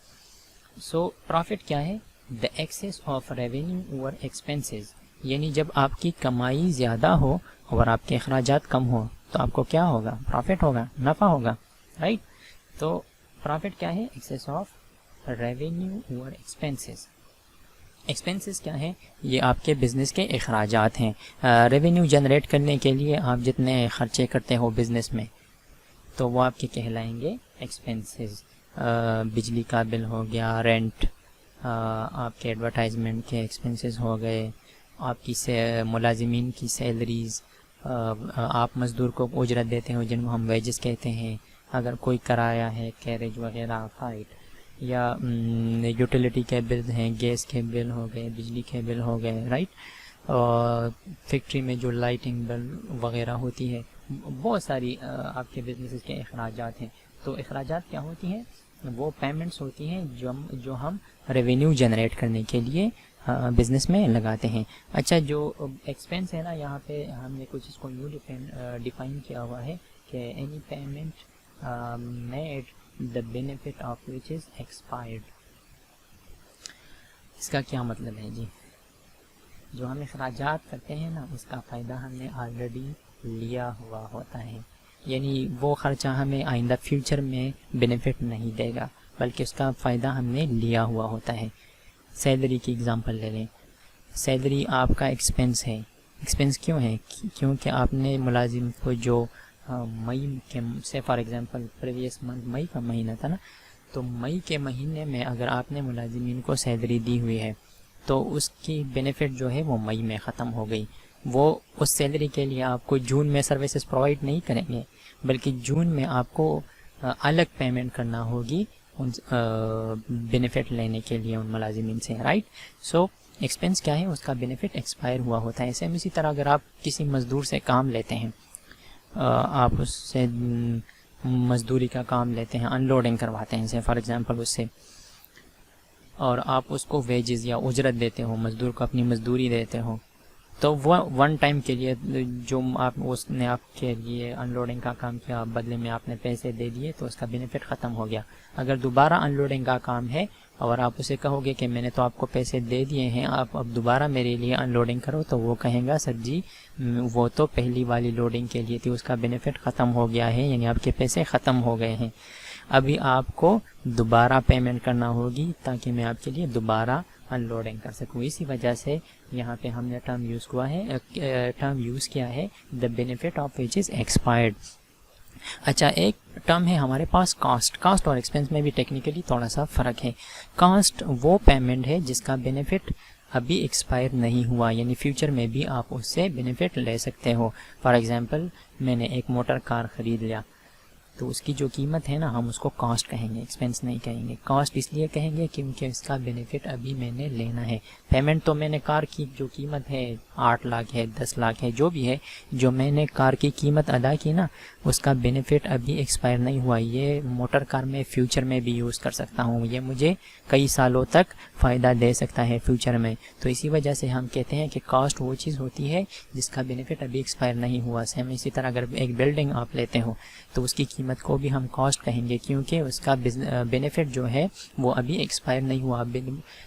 S1: سو پروفٹ کیا ہے؟ The access of revenue over expenses, یعنی جب آپ کی کمائی زیادہ ہو اور آپ کے اخراجات کم ہو تو آپ کو کیا ہوگا؟ پروفٹ ہوگا, نفع ہوگا, رائٹ. تو پروفٹ کیا ہے؟ Access of revenue over expenses. Expenses کیا ہے؟ یہ آپ کے بزنس کے اخراجات ہیں. ریونیو جنریٹ کرنے کے لیے آپ جتنے خرچے کرتے ہو بزنس میں تو وہ آپ کے کہلائیں گے ایکسپینسز. بجلی کا بل ہو گیا, رینٹ, آپ کے ایڈورٹائزمنٹ کے ایکسپنسز ہو گئے, آپ کی ملازمین کی سیلریز, آپ مزدور کو اجرت دیتے ہو جن کو ہم ویجز کہتے ہیں, اگر کوئی کرایہ ہے, کیریج وغیرہ, فائٹ, یا یوٹیلیٹی کے بل ہیں, گیس کے بل ہو گئے, بجلی کے بل ہو گئے, رائٹ. اور فیکٹری میں جو لائٹنگ بل وغیرہ ہوتی ہے, بہت ساری آپ کے بزنس کے اخراجات ہیں. تو اخراجات کیا ہوتی ہیں؟ وہ پیمنٹس ہوتی ہیں جو ہم ریونیو جنریٹ کرنے کے لیے بزنس میں لگاتے ہیں. اچھا, جو ایکسپینس ہے نا یہاں پہ ہم نے کچھ اس کو یوں ڈیفائن کیا ہوا ہے کہ any payment made the benefit of which is expired. اس کا کیا مطلب ہے جی؟ جو ہم اخراجات کرتے ہیں نا اس کا فائدہ ہم نے آلریڈی لیا ہوا ہوتا ہے، یعنی وہ خرچہ ہمیں آئندہ فیوچر میں بینیفٹ نہیں دے گا بلکہ اس کا فائدہ ہم نے لیا ہوا ہوتا ہے۔ سیلری کی اگزامپل لے لیں، سیلری آپ کا ایکسپنس ہے۔ ایکسپنس کیوں ہے؟ کیونکہ آپ نے ملازم کو جو مئی کے سے فار ایگزامپل پریویس منتھ مئی کا مہینہ تھا نا، تو مئی کے مہینے میں اگر آپ نے ملازمین کو سیلری دی ہوئی ہے تو اس کی بینیفٹ جو ہے وہ مئی میں ختم ہو گئی۔ وہ اس سیلری کے لیے آپ کو جون میں سروسز پرووائڈ نہیں کریں گے بلکہ جون میں آپ کو الگ پیمنٹ کرنا ہوگی ان بینیفٹ لینے کے لیے ان ملازمین سے، رائٹ؟ سو ایکسپنس کیا ہے؟ اس کا بینیفٹ ایکسپائر ہوا ہوتا ہے۔ سیم اسی طرح اگر آپ کسی مزدور سے کام لیتے ہیں، آپ اس سے مزدوری کا کام لیتے ہیں، ان لوڈنگ کرواتے ہیں فار ایگزامپل اس سے، اور آپ اس کو ویجز یا اجرت دیتے ہو، مزدور کو اپنی مزدوری دیتے ہو، تو وہ ون ٹائم کے لیے جو اس نے آپ کے لیے ان لوڈنگ کا کام کیا، بدلے میں آپ نے پیسے دے دیے تو اس کا بینیفٹ ختم ہو گیا۔ اگر دوبارہ ان لوڈنگ کا کام ہے اور آپ اسے کہو گے کہ میں نے تو آپ کو پیسے دے دیے ہیں، آپ اب دوبارہ میرے لیے ان لوڈنگ کرو، تو وہ کہیں گا سر جی وہ تو پہلی والی لوڈنگ کے لیے تھی، اس کا بینیفٹ ختم ہو گیا ہے، یعنی آپ کے پیسے ختم ہو گئے ہیں، ابھی آپ کو دوبارہ پیمنٹ کرنا ہوگی تاکہ میں آپ کے لیے دوبارہ ان لوڈنگ کر سکوں۔ اسی وجہ سے یہاں پہ ہم نے ٹرم یوز کیا ہے دا benefit of which is expired. اچھا، ایک ٹرم ہے ہمارے پاس کاسٹ اور ایکسپنس میں بھی ٹیکنیکلی تھوڑا سا فرق ہے۔ کاسٹ وہ پیمنٹ ہے جس کا بینیفٹ ابھی ایکسپائر نہیں ہوا، یعنی فیوچر میں بھی آپ اس سے بینیفٹ لے سکتے ہو۔ فار ایگزامپل میں نے ایک موٹر کار خرید لیا تو اس کی جو قیمت ہے نا ہم اس کو کاسٹ کہیں گے، ایکسپنس نہیں کہیں گے۔ کاسٹ اس لیے کہیں گے کیونکہ اس کا بینیفٹ ابھی میں نے لینا ہے۔ پیمنٹ تو میں نے کار کی جو قیمت ہے 8 لاکھ ہے، 10 لاکھ ہے، جو بھی ہے، جو میں نے کار کی قیمت ادا کی نا اس کا بینیفٹ ابھی ایکسپائر نہیں ہوا۔ یہ موٹر کار میں فیوچر میں بھی یوز کر سکتا ہوں، یہ مجھے کئی سالوں تک فائدہ دے سکتا ہے فیوچر میں۔ تو اسی وجہ سے ہم کہتے ہیں کہ کاسٹ وہ چیز ہوتی ہے جس کا بینیفٹ ابھی ایکسپائر نہیں ہوا۔ سیم اسی طرح اگر ایک بلڈنگ آپ لیتے ہو تو اس کی قیمت کو بھی ہم کاسٹ کہیں گے کیونکہ اس کا بینیفٹ جو ہے وہ ابھی ایکسپائر نہیں ہوا۔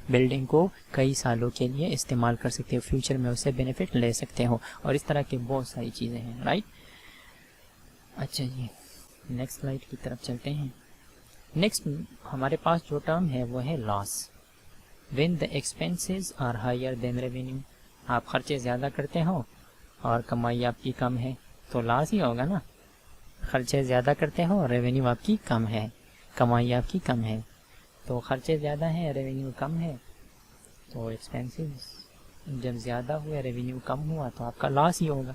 S1: بلڈنگ کو کئی سالوں کے لیے استعمال کر سکتے ہو، فیوچر میں اس سے بینیفٹ لے سکتے ہو، اور اس طرح کی بہت ساری چیزیں ہیں، رائٹ؟ اچھا جی، نیکسٹ سلائڈ کی طرف چلتے ہیں۔ نیکسٹ ہمارے پاس جو ٹرم ہے وہ ہے loss. When the expenses are higher than revenue, آپ خرچے زیادہ کرتے ہو اور کمائی آپ کی کم ہے تو لاس ہی ہوگا نا۔ خرچے زیادہ کرتے ہو اور ریونیو آپ کی کم ہے، کمائی آپ کی کم ہے، تو خرچے زیادہ ہیں ریونیو کم ہے تو ایکسپینسز جب زیادہ ہوئے ریونیو کم ہوا تو آپ کا لاس ہی ہوگا۔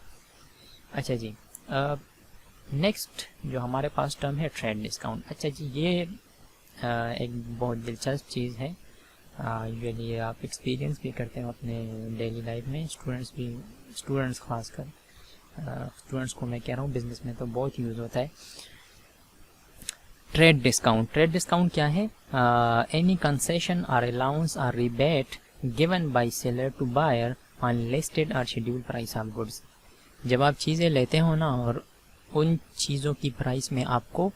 S1: اچھا جی، نیکسٹ جو ہمارے پاس ٹرم ہے ٹریڈ ڈسکاؤنٹ۔ اچھا جی، یہ ایک بہت دلچسپ چیز ہے، یوزلی آپ ایکسپیرینس بھی کرتے ہو اپنے ڈیلی لائف میں، اسٹوڈنٹس خاص کر، اسٹوڈنٹس کو میں کہہ رہا ہوں، بزنس میں تو بہت یوز ہوتا ہے۔ ٹریڈ ڈسکاؤنٹ کیا ہے؟ Any concession or allowance or rebate given by seller to buyer on listed or schedule price of goods. جب آپ چیزیں لیتے ہو نا اور ان چیزوں کی پرائس میں آپ کو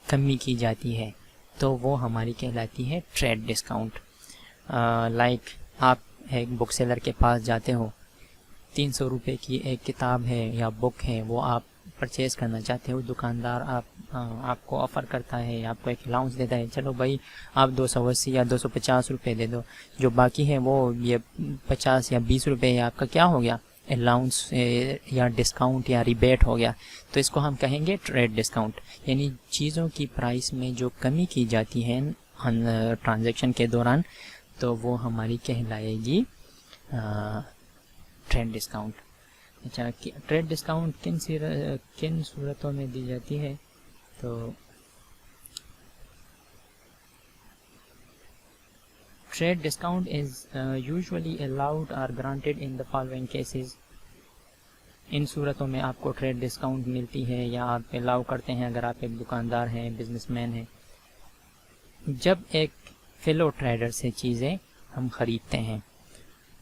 S1: کمی کی جاتی ہے تو وہ ہماری کہلاتی ہے ٹریڈ ڈسکاؤنٹ۔ لائک آپ ایک بک سیلر کے پاس جاتے ہو، 300 روپے کی ایک کتاب ہے یا بک ہے، وہ آپ پرچیز کرنا چاہتے ہو، دکاندار آپ کو آفر کرتا ہے، آپ کو ایک الاؤنس دیتا ہے، چلو بھائی آپ 280 یا 250 روپے دے دو، جو باقی ہے وہ یہ 50 یا 20 روپے آپ کا کیا ہو گیا، الاؤنس یا ڈسکاؤنٹ یا ریبیٹ ہو گیا، تو اس کو ہم کہیں گے ٹریڈ ڈسکاؤنٹ۔ یعنی چیزوں کی پرائس میں جو کمی کی جاتی ہے ٹرانزیکشن کے دوران تو وہ ہماری کہلائے گی ٹریڈ ڈسکاؤنٹ۔ اچھا، ٹریڈ ڈسکاؤنٹ کن صورتوں میں دی جاتی ہے؟ تو trade discount is usually allowed اور granted in the following cases. ان صورتوں میں آپ کو ٹریڈ ڈسکاؤنٹ ملتی ہے یا آپ الاؤ کرتے ہیں اگر آپ ایک دکاندار ہیں، بزنس مین ہیں، جب ایک فیلو ٹریڈر سے چیزیں ہم خریدتے ہیں،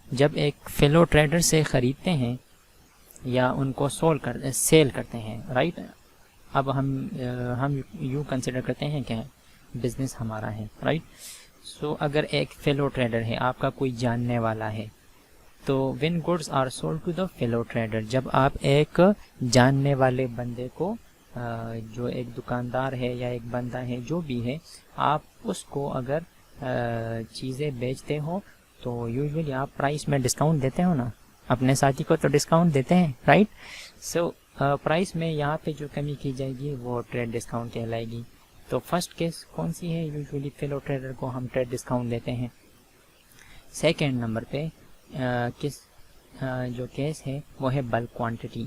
S1: جب ایک فیلو ٹریڈر سے خریدتے ہیں یا ان کو سیل کرتے ہیں، رائٹ؟ اب ہم یوں کنسیڈر کرتے ہیں کہ بزنس ہمارا ہے، رائٹ؟ سو اگر ایک فیلو ٹریڈر ہے، آپ کا کوئی جاننے والا ہے، تو when goods are sold to the fellow trader, جب آپ ایک جاننے والے بندے کو جو ایک دکاندار ہے یا ایک بندہ ہے جو بھی ہے، آپ اس کو اگر چیزیں بیچتے ہو تو یوزولی آپ پرائس میں ڈسکاؤنٹ دیتے ہو نا، اپنے ساتھی کو تو ڈسکاؤنٹ دیتے ہیں، رائٹ؟ سو پرائس میں یہاں پہ جو کمی کی جائے گی وہ ٹریڈ ڈسکاؤنٹ کہلائے گی. تو فرسٹ کیس کون سی ہے؟ یوزولی فیلو ٹریڈر کو ہم ٹریڈ ڈسکاؤنٹ دیتے ہیں. سیکنڈ نمبر پہ جو کیس ہے وہ ہے بلک کوانٹٹی.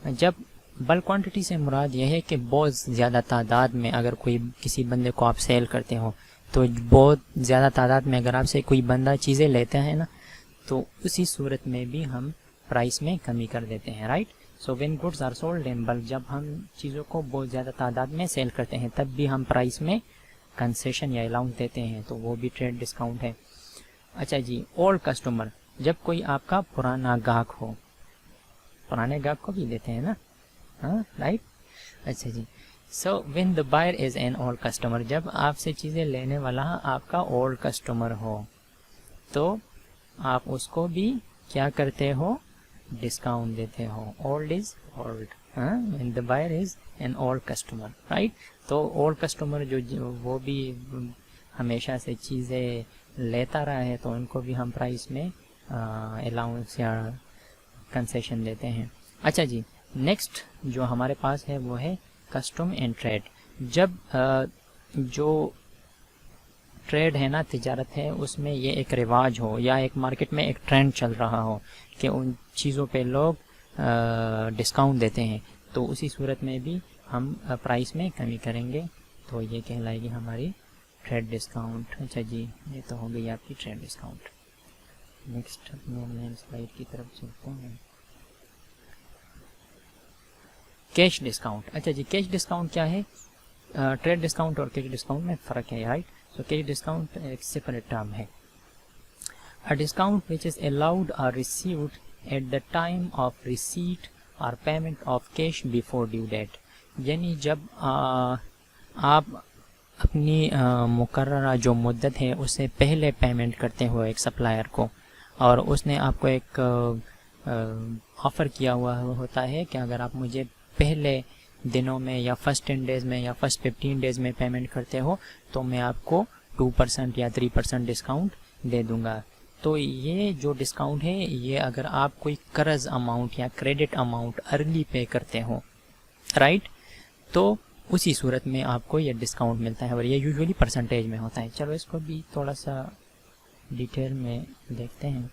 S1: جب بلک کوانٹٹی سے مراد یہ ہے کہ بہت زیادہ تعداد میں اگر کوئی کسی بندے کو آپ سیل کرتے ہو تو بہت زیادہ تعداد میں اگر آپ سے کوئی بندہ چیزیں لیتا ہے نا تو اسی صورت میں بھی ہم پرائس میں کمی کر دیتے ہیں، right? So when goods are sold in bulk, جب ہم چیزوں کو بہت زیادہ تعداد میں سیل کرتے ہیں تب بھی ہم پرائس میں کنسیشن یا الاؤنس دیتے ہیں، تو وہ بھی ٹریڈ ڈسکاؤنٹ ہے. اچھا جی، اولڈ کسٹمر، جب کوئی آپ کا پرانا گاہک ہو، پرانے گاہک کو بھی دیتے ہیں نا، ہاں رائٹ. اچھا جی، so when the buyer is an old customer, جب آپ سے چیزیں لینے والا آپ کا اولڈ کسٹمر ہو تو آپ اس کو بھی کیا کرتے ہو؟ ڈسکاؤنٹ دیتے ہو. اولڈ از اولڈ، ہاں، when the buyer is an old customer, right. تو اولڈ کسٹمر جو وہ بھی ہمیشہ سے چیزیں لیتا رہا ہے تو ان کو بھی ہم پرائس میں الاؤنس یا کنسیشن دیتے ہیں. اچھا جی، نیکسٹ جو ہمارے پاس ہے وہ ہے کسٹم اینڈ ٹریڈ. جب جو ٹریڈ ہے نا، تجارت ہے، اس میں یہ ایک رواج ہو یا ایک مارکیٹ میں ایک ٹرینڈ چل رہا ہو کہ ان چیزوں پہ لوگ ڈسکاؤنٹ دیتے ہیں، تو اسی صورت میں بھی ہم پرائس میں کمی کریں گے، تو یہ کہلائے گی ہماری ٹریڈ ڈسکاؤنٹ. اچھا جی، یہ تو ہو گئی آپ کی ٹریڈ ڈسکاؤنٹ. نیکسٹ اپنے مین سلائڈ کی طرف چلتے ہیں. Cash discount. اچھا جی، کیش ڈسکاؤنٹ کیا ہے؟ ٹریڈ ڈسکاؤنٹ اور کیش ڈسکاؤنٹ میں فرق ہے، رائٹ. سو کیش ڈسکاؤنٹ ایک سیپریٹ ٹرم ہے. A discount which is allowed or received at the time of receipt or payment of cash before due date. یعنی جب آپ اپنی مقررہ جو مدت ہے اس سے پہلے پیمنٹ کرتے ہو ایک سپلائر کو، اور اس نے آپ کو ایک آفر کیا ہوا ہوتا ہے کہ اگر آپ مجھے پہلے دنوں میں یا فرسٹ 10 ڈیز میں یا فرسٹ 15 ڈیز میں پیمنٹ کرتے ہو تو میں آپ کو 2% یا 3% ڈسکاؤنٹ دے دوں گا. تو یہ جو ڈسکاؤنٹ ہے یہ اگر آپ کوئی قرض اماؤنٹ یا کریڈٹ اماؤنٹ ارلی پے کرتے ہو، رائٹ، تو اسی صورت میں آپ کو یہ ڈسکاؤنٹ ملتا ہے، اور یہ یوزولی پرسنٹیج میں ہوتا ہے. چلو اس کو بھی تھوڑا سا ڈیٹیل میں دیکھتے ہیں.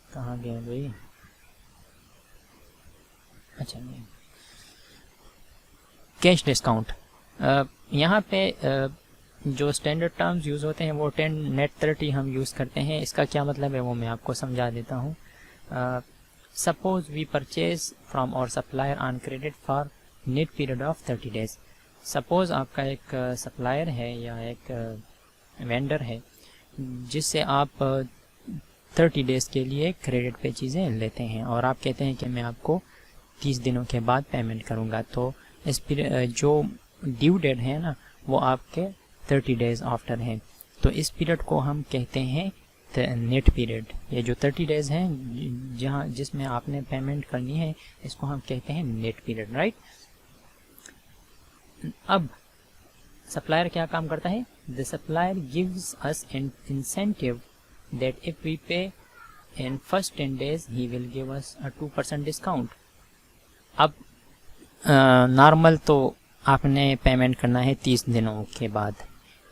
S1: کہاں گیا بھائی؟ اچھا نہیں، کیش ڈسکاؤنٹ. یہاں پہ جو اسٹینڈرڈ ٹرمز یوز ہوتے ہیں وہ 10 نیٹ 30 ہم یوز کرتے ہیں. اس کا کیا مطلب ہے وہ میں آپ کو سمجھا دیتا ہوں. Suppose we purchase from or supplier on credit for net period of 30 days. Suppose آپ کا ایک سپلائر ہے یا ایک وینڈر ہے جس سے آپ 30 ڈیز کے لیے کریڈٹ پہ چیزیں لیتے ہیں، اور آپ کہتے ہیں کہ میں آپ کو 30 دنوں کے بعد پیمنٹ کروں گا. تو اس جو ڈیو ڈیٹ ہے نا وہ آپ کے 30 ڈیز آفٹر ہیں، تو اس پیریڈ کو ہم کہتے ہیں نیٹ پیریڈ. یہ جو 30 ڈیز ہیں جس میں آپ نے پیمنٹ کرنی ہے اس کو ہم کہتے ہیں نیٹ پیریڈ، رائٹ. اب سپلائر کیا کام کرتا ہے؟ The supplier gives us an incentive that if we pay in first 10 days he will give us a 2% discount. اب نارمل تو آپ نے پیمنٹ کرنا ہے 30 دنوں کے بعد،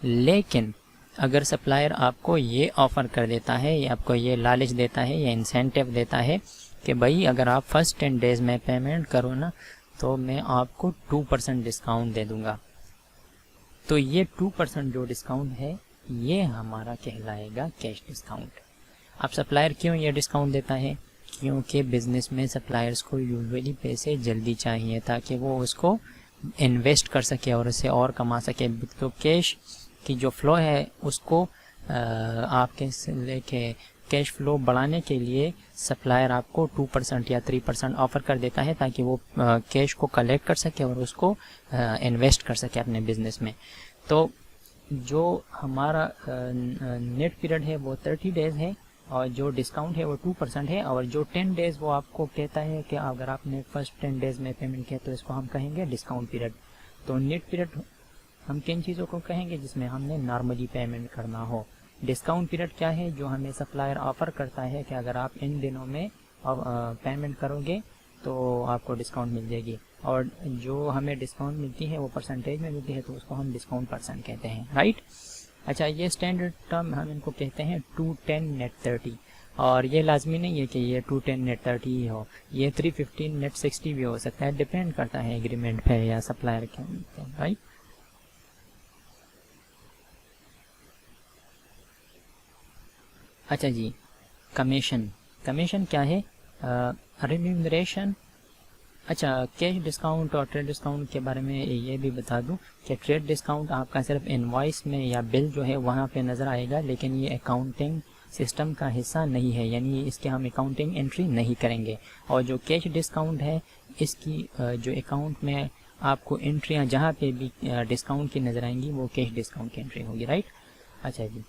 S1: لیکن اگر سپلائر آپ کو یہ آفر کر دیتا ہے یا آپ کو یہ لالچ دیتا ہے یا انسینٹیو دیتا ہے کہ بھائی اگر آپ فرسٹ 10 ڈیز میں پیمنٹ کرو نا تو میں آپ کو 2% ڈسکاؤنٹ دے دوں گا، تو یہ 2% جو ڈسکاؤنٹ ہے یہ ہمارا کہلائے گا کیش ڈسکاؤنٹ. اب سپلائر کیوں یہ ڈسکاؤنٹ دیتا ہے؟ کیونکہ بزنس میں سپلائرس کو یوزولی پیسے جلدی چاہیے تاکہ وہ اس کو انویسٹ کر سکے اور اسے اور کما سکے. تو کیش کی جو فلو ہے اس کو آپ کے لے کے کیش فلو بڑھانے کے لیے سپلائر آپ کو 2% یا 3% آفر کر دیتا ہے تاکہ وہ کیش کو کلیکٹ کر سکے اور اس کو انویسٹ کر سکے اپنے بزنس میں. تو جو ہمارا نیٹ پیریڈ ہے وہ 30 ڈیز ہے، اور جو ڈسکاؤنٹ ہے وہ 2% ہے، اور جو 10 ڈیز وہ آپ کو کہتا ہے کہ اگر آپ نے فرسٹ 10 ڈیز میں پیمنٹ کیا تو اس کو ہم کہیں گے ڈسکاؤنٹ پیریڈ. تو نیٹ پیریڈ ہم کن چیزوں کو کہیں گے؟ جس میں ہم نے نارملی پیمنٹ کرنا ہو. ڈسکاؤنٹ پیریڈ کیا ہے؟ جو ہمیں سپلائر آفر کرتا ہے کہ اگر آپ ان دنوں میں پیمنٹ کرو گے تو آپ کو ڈسکاؤنٹ مل جائے گی، اور جو ہمیں ڈسکاؤنٹ ملتی ہے وہ پرسنٹیج میں ملتی ہے تو اس کو ہم ڈسکاؤنٹ پرسنٹ کہتے ہیں، رائٹ. اچھا، یہ اسٹینڈرڈ ٹرم ہم ان کو کہتے ہیں 210 نیٹ 30، اور یہ لازمی نہیں ہے کہ یہ 210 نیٹ 30 ہی ہو، یہ 315 نیٹ 60 بھی ہو سکتا ہے، ڈپینڈ کرتا ہے ایگریمنٹ پہ یا سپلائر کے، رائٹ. اچھا جی، کمیشن کیا ہے؟ ریمیونریشن. اچھا، کیش ڈسکاؤنٹ اور ٹریڈ ڈسکاؤنٹ کے بارے میں یہ بھی بتا دوں کہ ٹریڈ ڈسکاؤنٹ آپ کا صرف انوائس میں یا بل جو ہے وہاں پہ نظر آئے گا، لیکن یہ اکاؤنٹنگ سسٹم کا حصہ نہیں ہے، یعنی اس کے ہم اکاؤنٹنگ انٹری نہیں کریں گے. اور جو کیش ڈسکاؤنٹ ہے اس کی جو اکاؤنٹ میں آپ کو انٹریاں جہاں پہ بھی ڈسکاؤنٹ کی نظر آئیں گی وہ کیش ڈسکاؤنٹ کی انٹری ہوگی، رائٹ. اچھا جی،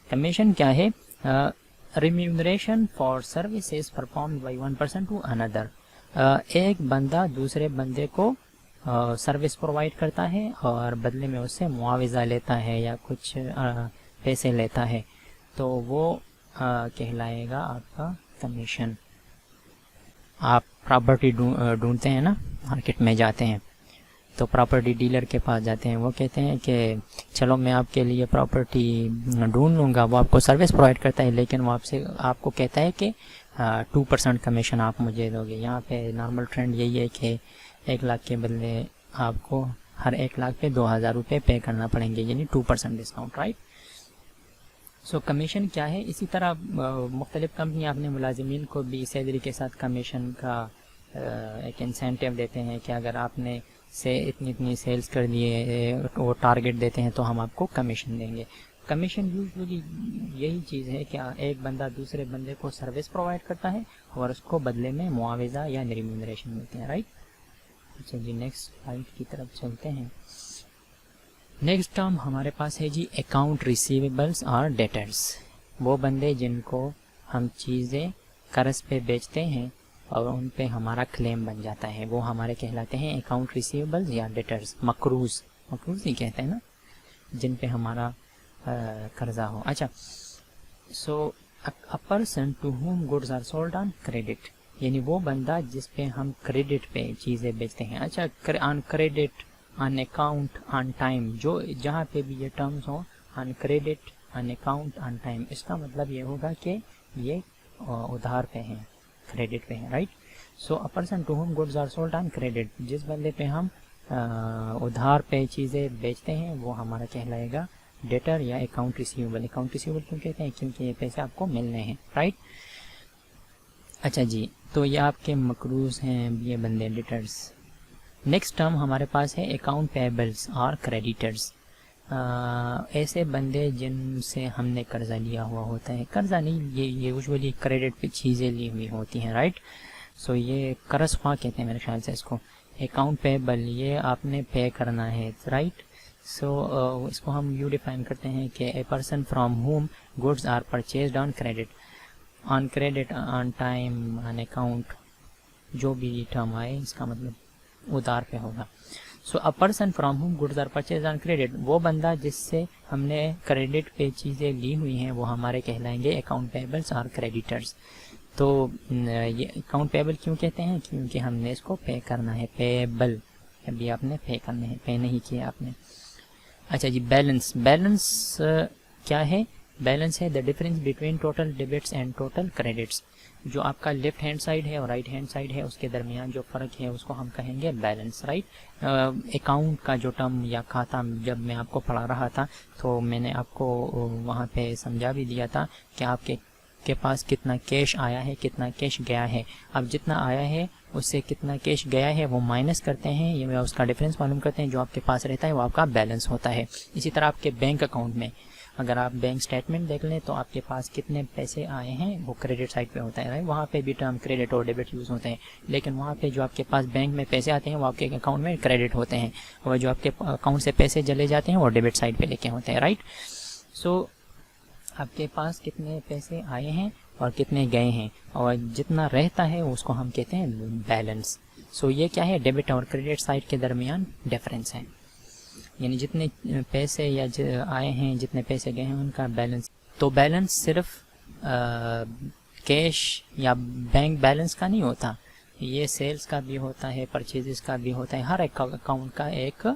S1: کمیشن کیا ہے؟ Remuneration for services performed by one person to another. ایک بندہ دوسرے بندے کو سروس پرووائڈ کرتا ہے اور بدلے میں اس سے معاوضہ لیتا ہے یا کچھ پیسے لیتا ہے، تو وہ کہلائے گا آپ کا کمیشن. آپ پراپرٹی ڈھونڈتے ہیں نا، مارکیٹ میں جاتے ہیں تو پراپرٹی ڈیلر کے پاس جاتے ہیں، وہ کہتے ہیں کہ چلو میں آپ کے لیے پراپرٹی ڈھونڈ لوں گا. وہ آپ کو سروس پرووائڈ کرتا ہے، لیکن وہ آپ کو کہتا ہے کہ 2% کمیشن آپ مجھے دو گے. یہاں پہ نارمل ٹرینڈ یہی ہے کہ 1 لاکھ کے بدلے آپ کو ہر 1 لاکھ پہ 2000 روپے پے کرنا پڑیں گے، یعنی 2% ڈسکاؤنٹ، رائٹ. سو کمیشن کیا ہے؟ اسی طرح مختلف کمپنی اپنے ملازمین کو بھی سیلری کے ساتھ کمیشن کا ایک انسینٹیو دیتے ہیں کہ اگر آپ نے اتنی سیلز کر دیے، وہ ٹارگٹ دیتے ہیں تو ہم آپ کو کمیشن دیں گے. کمیشن یوزلی یہی چیز ہے کہ ایک بندہ دوسرے بندے کو سروس پرووائڈ کرتا ہے اور اس کو بدلے میں معاوضہ یا ریمیونریشن ملتے ہیں، رائٹ. اچھا جی، نیکسٹ سلائیڈ کی طرف چلتے ہیں. نیکسٹ ٹرم ہمارے پاس ہے جی اکاؤنٹ ریسیویبلس اور ڈیٹرز. وہ بندے جن کو ہم چیزیں قرض پہ بیچتے ہیں اور ان پہ ہمارا کلیم بن جاتا ہے، وہ ہمارے کہلاتے ہیں اکاؤنٹ ریسیویبلز یا ڈیٹرز. مقروض ہی کہتے ہیں نا، جن پہ ہمارا قرضہ ہو. اچھا، so a person to whom goods are sold on credit, یعنی وہ بندہ جس پہ ہم کریڈٹ پہ چیزیں بیچتے ہیں. اچھا، on credit, on account, on time, جو جہاں پہ بھی یہ ٹرمز ہوں، on credit, on account, on time, اس کا مطلب یہ ہوگا کہ یہ ادھار پہ ہیں، کریڈٹ پہ ہیں، right. So a person to whom goods are sold on credit, جس بندے پہ ہم ادھار پہ چیزیں بیچتے ہیں وہ ہمارا کہلائے گا ڈیٹر یا اکاؤنٹ ریسیویبل. اکاؤنٹ ریسیویبل کیوں کہتے ہیں؟ کیونکہ یہ پیسے آپ کو ملنے ہیں، رائٹ. اچھا جی، تو یہ آپ کے مقروض ہیں یہ بندے، ڈیٹرز. نیکسٹ ٹرم ہمارے پاس ہے اکاؤنٹ پیبلس اور کریڈیٹرز. ایسے بندے جن سے ہم نے قرضہ لیا ہوا ہوتا ہے، قرضہ نہیں، یہ یوزولی کریڈٹ پہ چیزیں لی ہوئی ہوتی ہیں، رائٹ. سو یہ قرض خواہ کہتے ہیں میرے خیال سے اس کو. اکاؤنٹ پیبل، یہ آپ نے پے کرنا ہے، رائٹ. سو اس کو ہم یوں ڈیفائن کرتے ہیں کہ a person from whom goods are purchased on credit, on time, on account, جو بھی ٹرم آئے اس کا مطلب ادھار پہ ہوگا. So a person from whom goods are purchased on credit, وہ بندہ جس سے ہم نے کریڈٹ پہ چیزیں لی ہوئی ہیں وہ ہمارے کہلائیں گے اکاؤنٹ پیبلس اور کریڈیٹرز. تو یہ اکاؤنٹ پیبل کیوں کہتے ہیں؟ کیونکہ ہم نے اس کو پے کرنا ہے، پیبل، ابھی آپ نے پے کرنے ہیں، پے نہیں کیا آپ نے. اچھا جی، بیلنس کیا ہے؟ بیلنس ہے the difference between total debts and total credits. جو آپ کا لیفٹ ہینڈ سائڈ ہے اور رائٹ ہینڈ سائڈ ہے اس کے درمیان جو فرق ہے اس کو ہم کہیں گے بیلنس، رائٹ. اکاؤنٹ کا جو ٹرم یا کھاتا جب میں آپ کو پڑھا رہا تھا تو میں نے آپ کو وہاں پہ سمجھا بھی دیا تھا کہ آپ کے پاس کتنا کیش آیا ہے، کتنا کیش گیا ہے. اب جتنا آیا ہے اس سے کتنا کیش گیا ہے وہ مائنس کرتے ہیں یا اس کا ڈفرینس معلوم کرتے ہیں، جو آپ کے پاس رہتا ہے وہ آپ کا بیلنس ہوتا ہے. اسی طرح آپ کے بینک اکاؤنٹ میں اگر آپ بینک اسٹیٹمنٹ دیکھ لیں تو آپ کے پاس کتنے پیسے آئے ہیں وہ کریڈٹ سائڈ پہ ہوتا ہے رائٹ. وہاں پہ بھی ٹرم کریڈٹ اور ڈیبٹ یوز ہوتے ہیں, لیکن وہاں پہ جو آپ کے پاس بینک میں پیسے آتے ہیں وہ آپ کے اکاؤنٹ میں کریڈٹ ہوتے ہیں, اور جو آپ کے اکاؤنٹ سے پیسے چلے جاتے ہیں وہ ڈیبٹ سائڈ پہ لکھے ہوتے ہیں رائٹ. سو آپ کے پاس کتنے پیسے آئے ہیں اور کتنے گئے ہیں, اور جتنا رہتا ہے اس کو ہم کہتے ہیں بیلنس. سو یہ کیا ہے, ڈیبٹ اور کریڈٹ سائڈ کے درمیان ڈفرینس ہے, یعنی جتنے پیسے یا آئے ہیں جتنے پیسے گئے ہیں ان کا بیلنس. تو بیلنس صرف کیش یا بینک بیلنس کا نہیں ہوتا, یہ سیلز کا بھی ہوتا ہے, پرچیزز کا بھی ہوتا ہے, ہر ایک اکاؤنٹ کا ایک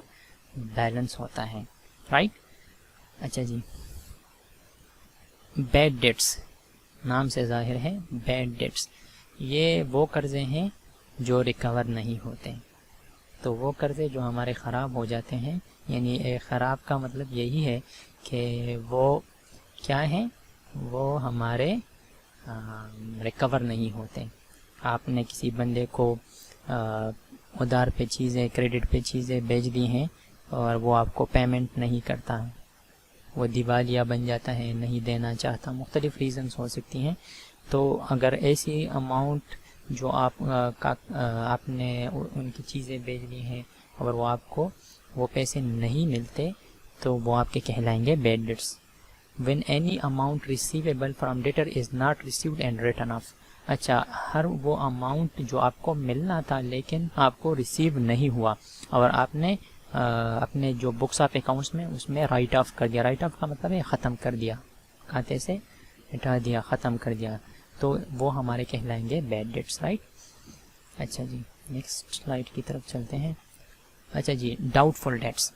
S1: بیلنس ہوتا ہے رائٹ. اچھا جی, بیڈ ڈیٹس نام سے ظاہر ہے, بیڈ ڈیٹس یہ وہ قرضے ہیں جو ریکور نہیں ہوتے. تو وہ قرضے جو ہمارے خراب ہو جاتے ہیں, یعنی خراب کا مطلب یہی ہے کہ وہ کیا ہیں, وہ ہمارے ریکور نہیں ہوتے. آپ نے کسی بندے کو ادھار پہ چیزیں, کریڈٹ پہ چیزیں بیچ دی ہیں اور وہ آپ کو پیمنٹ نہیں کرتا, وہ دیوالیہ بن جاتا ہے, نہیں دینا چاہتا, مختلف ریزنز ہو سکتی ہیں. تو اگر ایسی اماؤنٹ جو آپ نے ان کی چیزیں بیچ دی ہیں اور وہ آپ کو وہ پیسے نہیں ملتے تو وہ آپ کے کہلائیں گے bad debts. when any amount receivable from debtor is not received and written off. اچھا, ہر وہ اماؤنٹ جو آپ کو ملنا تھا لیکن آپ کو ریسیو نہیں ہوا اور آپ نے اپنے جو بکس آف اکاؤنٹس میں اس میں رائٹ آف کر دیا. رائٹ آف کا مطلب ہے ختم کر دیا, کھاتے سے ہٹا دیا, ختم کر دیا, تو وہ ہمارے کہلائیں گے بیڈ ڈیٹس رائٹ. اچھا جی, نیکسٹ سلائڈ کی طرف چلتے ہیں. اچھا جی, ڈاؤٹ فل ڈیٹس.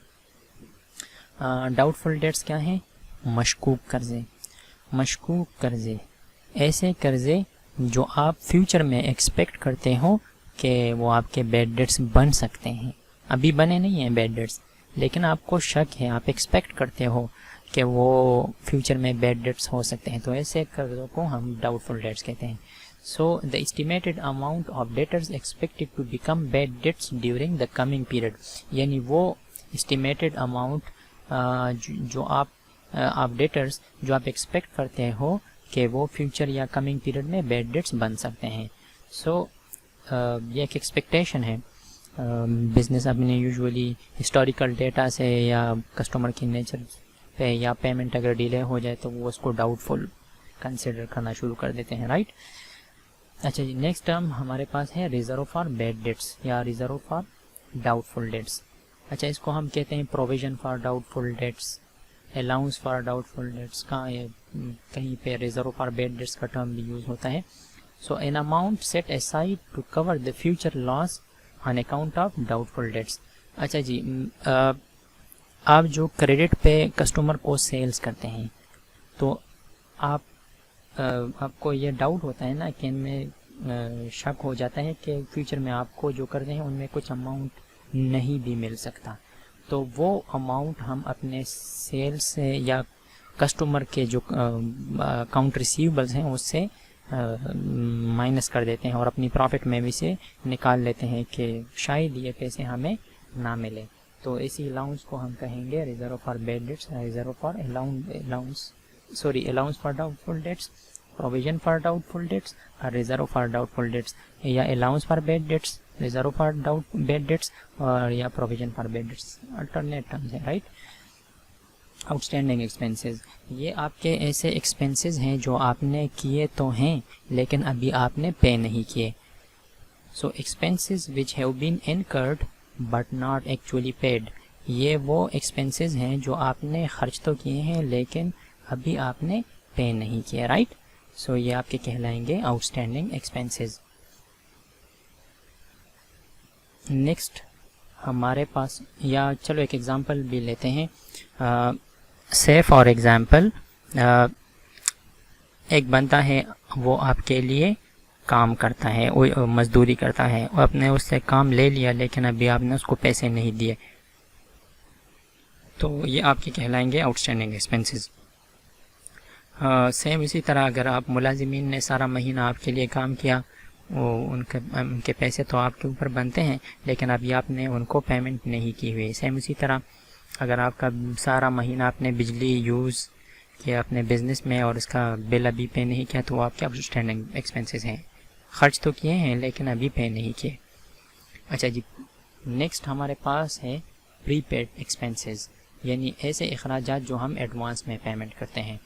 S1: ڈاؤٹ فل ڈیٹس کیا ہیں؟ مشکوک قرضے. مشکوک قرضے ایسے قرضے جو آپ فیوچر میں ایکسپیکٹ کرتے ہو کہ وہ آپ کے بیڈ ڈیٹس بن سکتے ہیں. ابھی بنے نہیں ہیں بیڈ ڈیٹس, لیکن آپ کو شک ہے, آپ ایکسپیکٹ کرتے ہو کہ وہ فیوچر میں بیڈ ڈیٹس ہو سکتے ہیں, تو ایسے قرضوں کو ہم ڈاؤٹ فل ڈیٹس کہتے ہیں. So the estimated amount of debtors expected to become bad debts during the coming period. یعنی وہ estimated amount جو آپ ڈیٹرز جو آپ ایکسپیکٹ کرتے ہو کہ وہ فیوچر یا کمنگ پیریڈ میں بیڈ ڈیٹس بن سکتے ہیں. سو یہ ایک ایکسپیکٹیشن ہے. بزنس اپنے یوزولی ہسٹوریکل ڈیٹا سے یا کسٹمر کی نیچر پہ یا پیمنٹ اگر ڈیلے ہو جائے تو وہ اس کو ڈاؤٹ فل کنسیڈر کرنا شروع کر دیتے ہیں رائٹ. اچھا جی, نیکسٹ ٹرم ہمارے پاس ہے ریزرو فار بیڈ ڈیٹس یا reserve for doubtful debts. اچھا, اس کو ہم کہتے ہیں provision for doubtful debts, allowance for doubtful debts. کہیں پہ ریزرو فار بیڈ ڈیٹس کا ٹرم بھی یوز ہوتا ہے. So an amount set aside to cover the future loss on account of doubtful debts. اچھا جی, آپ جو کریڈٹ پہ کسٹمر کو سیلز کرتے ہیں تو آپ کو یہ ڈاؤٹ ہوتا ہے نا کہ ان میں شک ہو جاتا ہے کہ فیوچر میں آپ کو جو کرتے ہیں ان میں کچھ اماؤنٹ نہیں بھی مل سکتا, تو وہ اماؤنٹ ہم اپنے سیلز سے یا کسٹمر کے جو اکاؤنٹ ریسیویبلز ہیں اس سے مائنس کر دیتے ہیں اور اپنی پروفٹ میں بھی سے نکال لیتے ہیں کہ شاید یہ پیسے ہمیں نہ ملے. تو اسی الاؤنس کو ہم کہیں گے reserve for bad debts, reserve for allowance for doubtful debts, provision for doubtful debts اور reserve for doubtful debts, یا allowance for bad debts, reserve for doubt bad debts اور یا provision for bad debts. Alternate terms ہیں right. Outstanding expenses, یہ آپ کے ایسے expenses ہیں جو آپ نے کیے تو ہیں لیکن ابھی آپ نے پے نہیں کیے. So expenses which have been incurred but not actually paid, یہ وہ ایکسپینسز ہیں جو آپ نے خرچ تو کیے ہیں لیکن ابھی آپ نے پے نہیں کیا رائٹ. سو یہ آپ کے کہلائیں گے آؤٹ اسٹینڈنگ ایکسپینسز. نیکسٹ ہمارے پاس, یا چلو ایک ایگزامپل بھی لیتے ہیں. سے فار ایگزامپل ایک بندہ ہے, وہ آپ کے لیے کام کرتا ہے, وہ مزدوری کرتا ہے, اور آپ نے اس سے کام لے لیا لیکن ابھی آپ نے اس کو پیسے نہیں دیے, تو یہ آپ کے کہلائیں گے آؤٹ اسٹینڈنگ ایکسپینسز. سیم اسی طرح اگر آپ ملازمین نے سارا مہینہ آپ کے لیے کام کیا, وہ ان کے پیسے تو آپ کے اوپر بنتے ہیں لیکن ابھی آپ نے ان کو پیمنٹ نہیں کی ہوئی. سیم اسی طرح اگر آپ کا سارا مہینہ آپ نے بجلی یوز کہ اپنے بزنس میں اور اس کا بل ابھی پے نہیں کیا تو وہ آپ کے آؤٹ اسٹینڈنگ ایکسپنسز ہیں، خرچ تو کیے ہیں لیکن ابھی پے نہیں کیے. اچھا جی، نیکسٹ ہمارے پاس ہے پری پیڈ ایکسپنسز، یعنی ایسے اخراجات جو ہم ایڈوانس میں پیمنٹ کرتے ہیں.